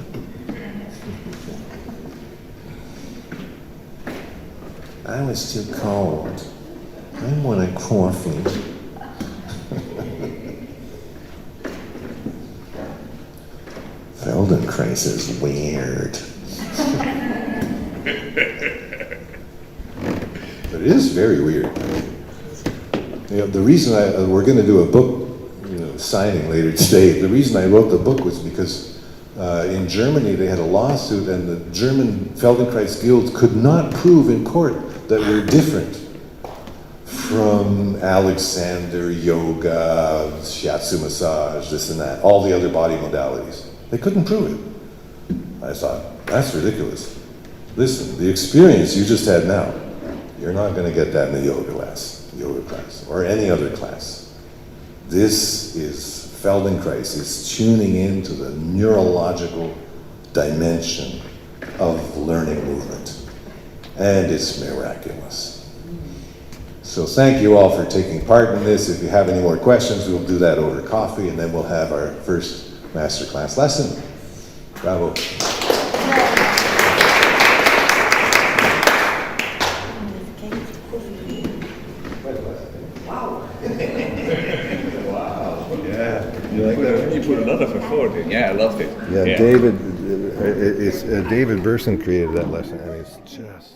I was too cold. I wanted coffee. Feldenkrais is weird. But it is very weird. You know, the reason we're going to do a book signing later today, the reason I wrote the book was because in Germany they had a lawsuit and the German Feldenkrais guilds could not prove in court that we're different from Alexander, yoga, shiatsu massage, this and that, all the other body modalities. They couldn't prove it. I thought, that's ridiculous. Listen, the experience you just had now, you're not going to get that in a yoga class, or any other class. This is Feldenkrais, is tuning into the neurological dimension of learning movement. And it's miraculous. So thank you all for taking part in this. If you have any more questions, we'll do that over coffee, and then we'll have our first masterclass lesson. Bravo. Wow. Wow. Yeah. You like that? You put another for 40. Yeah, I loved it. Yeah, David, David Burson created that lesson, and it's just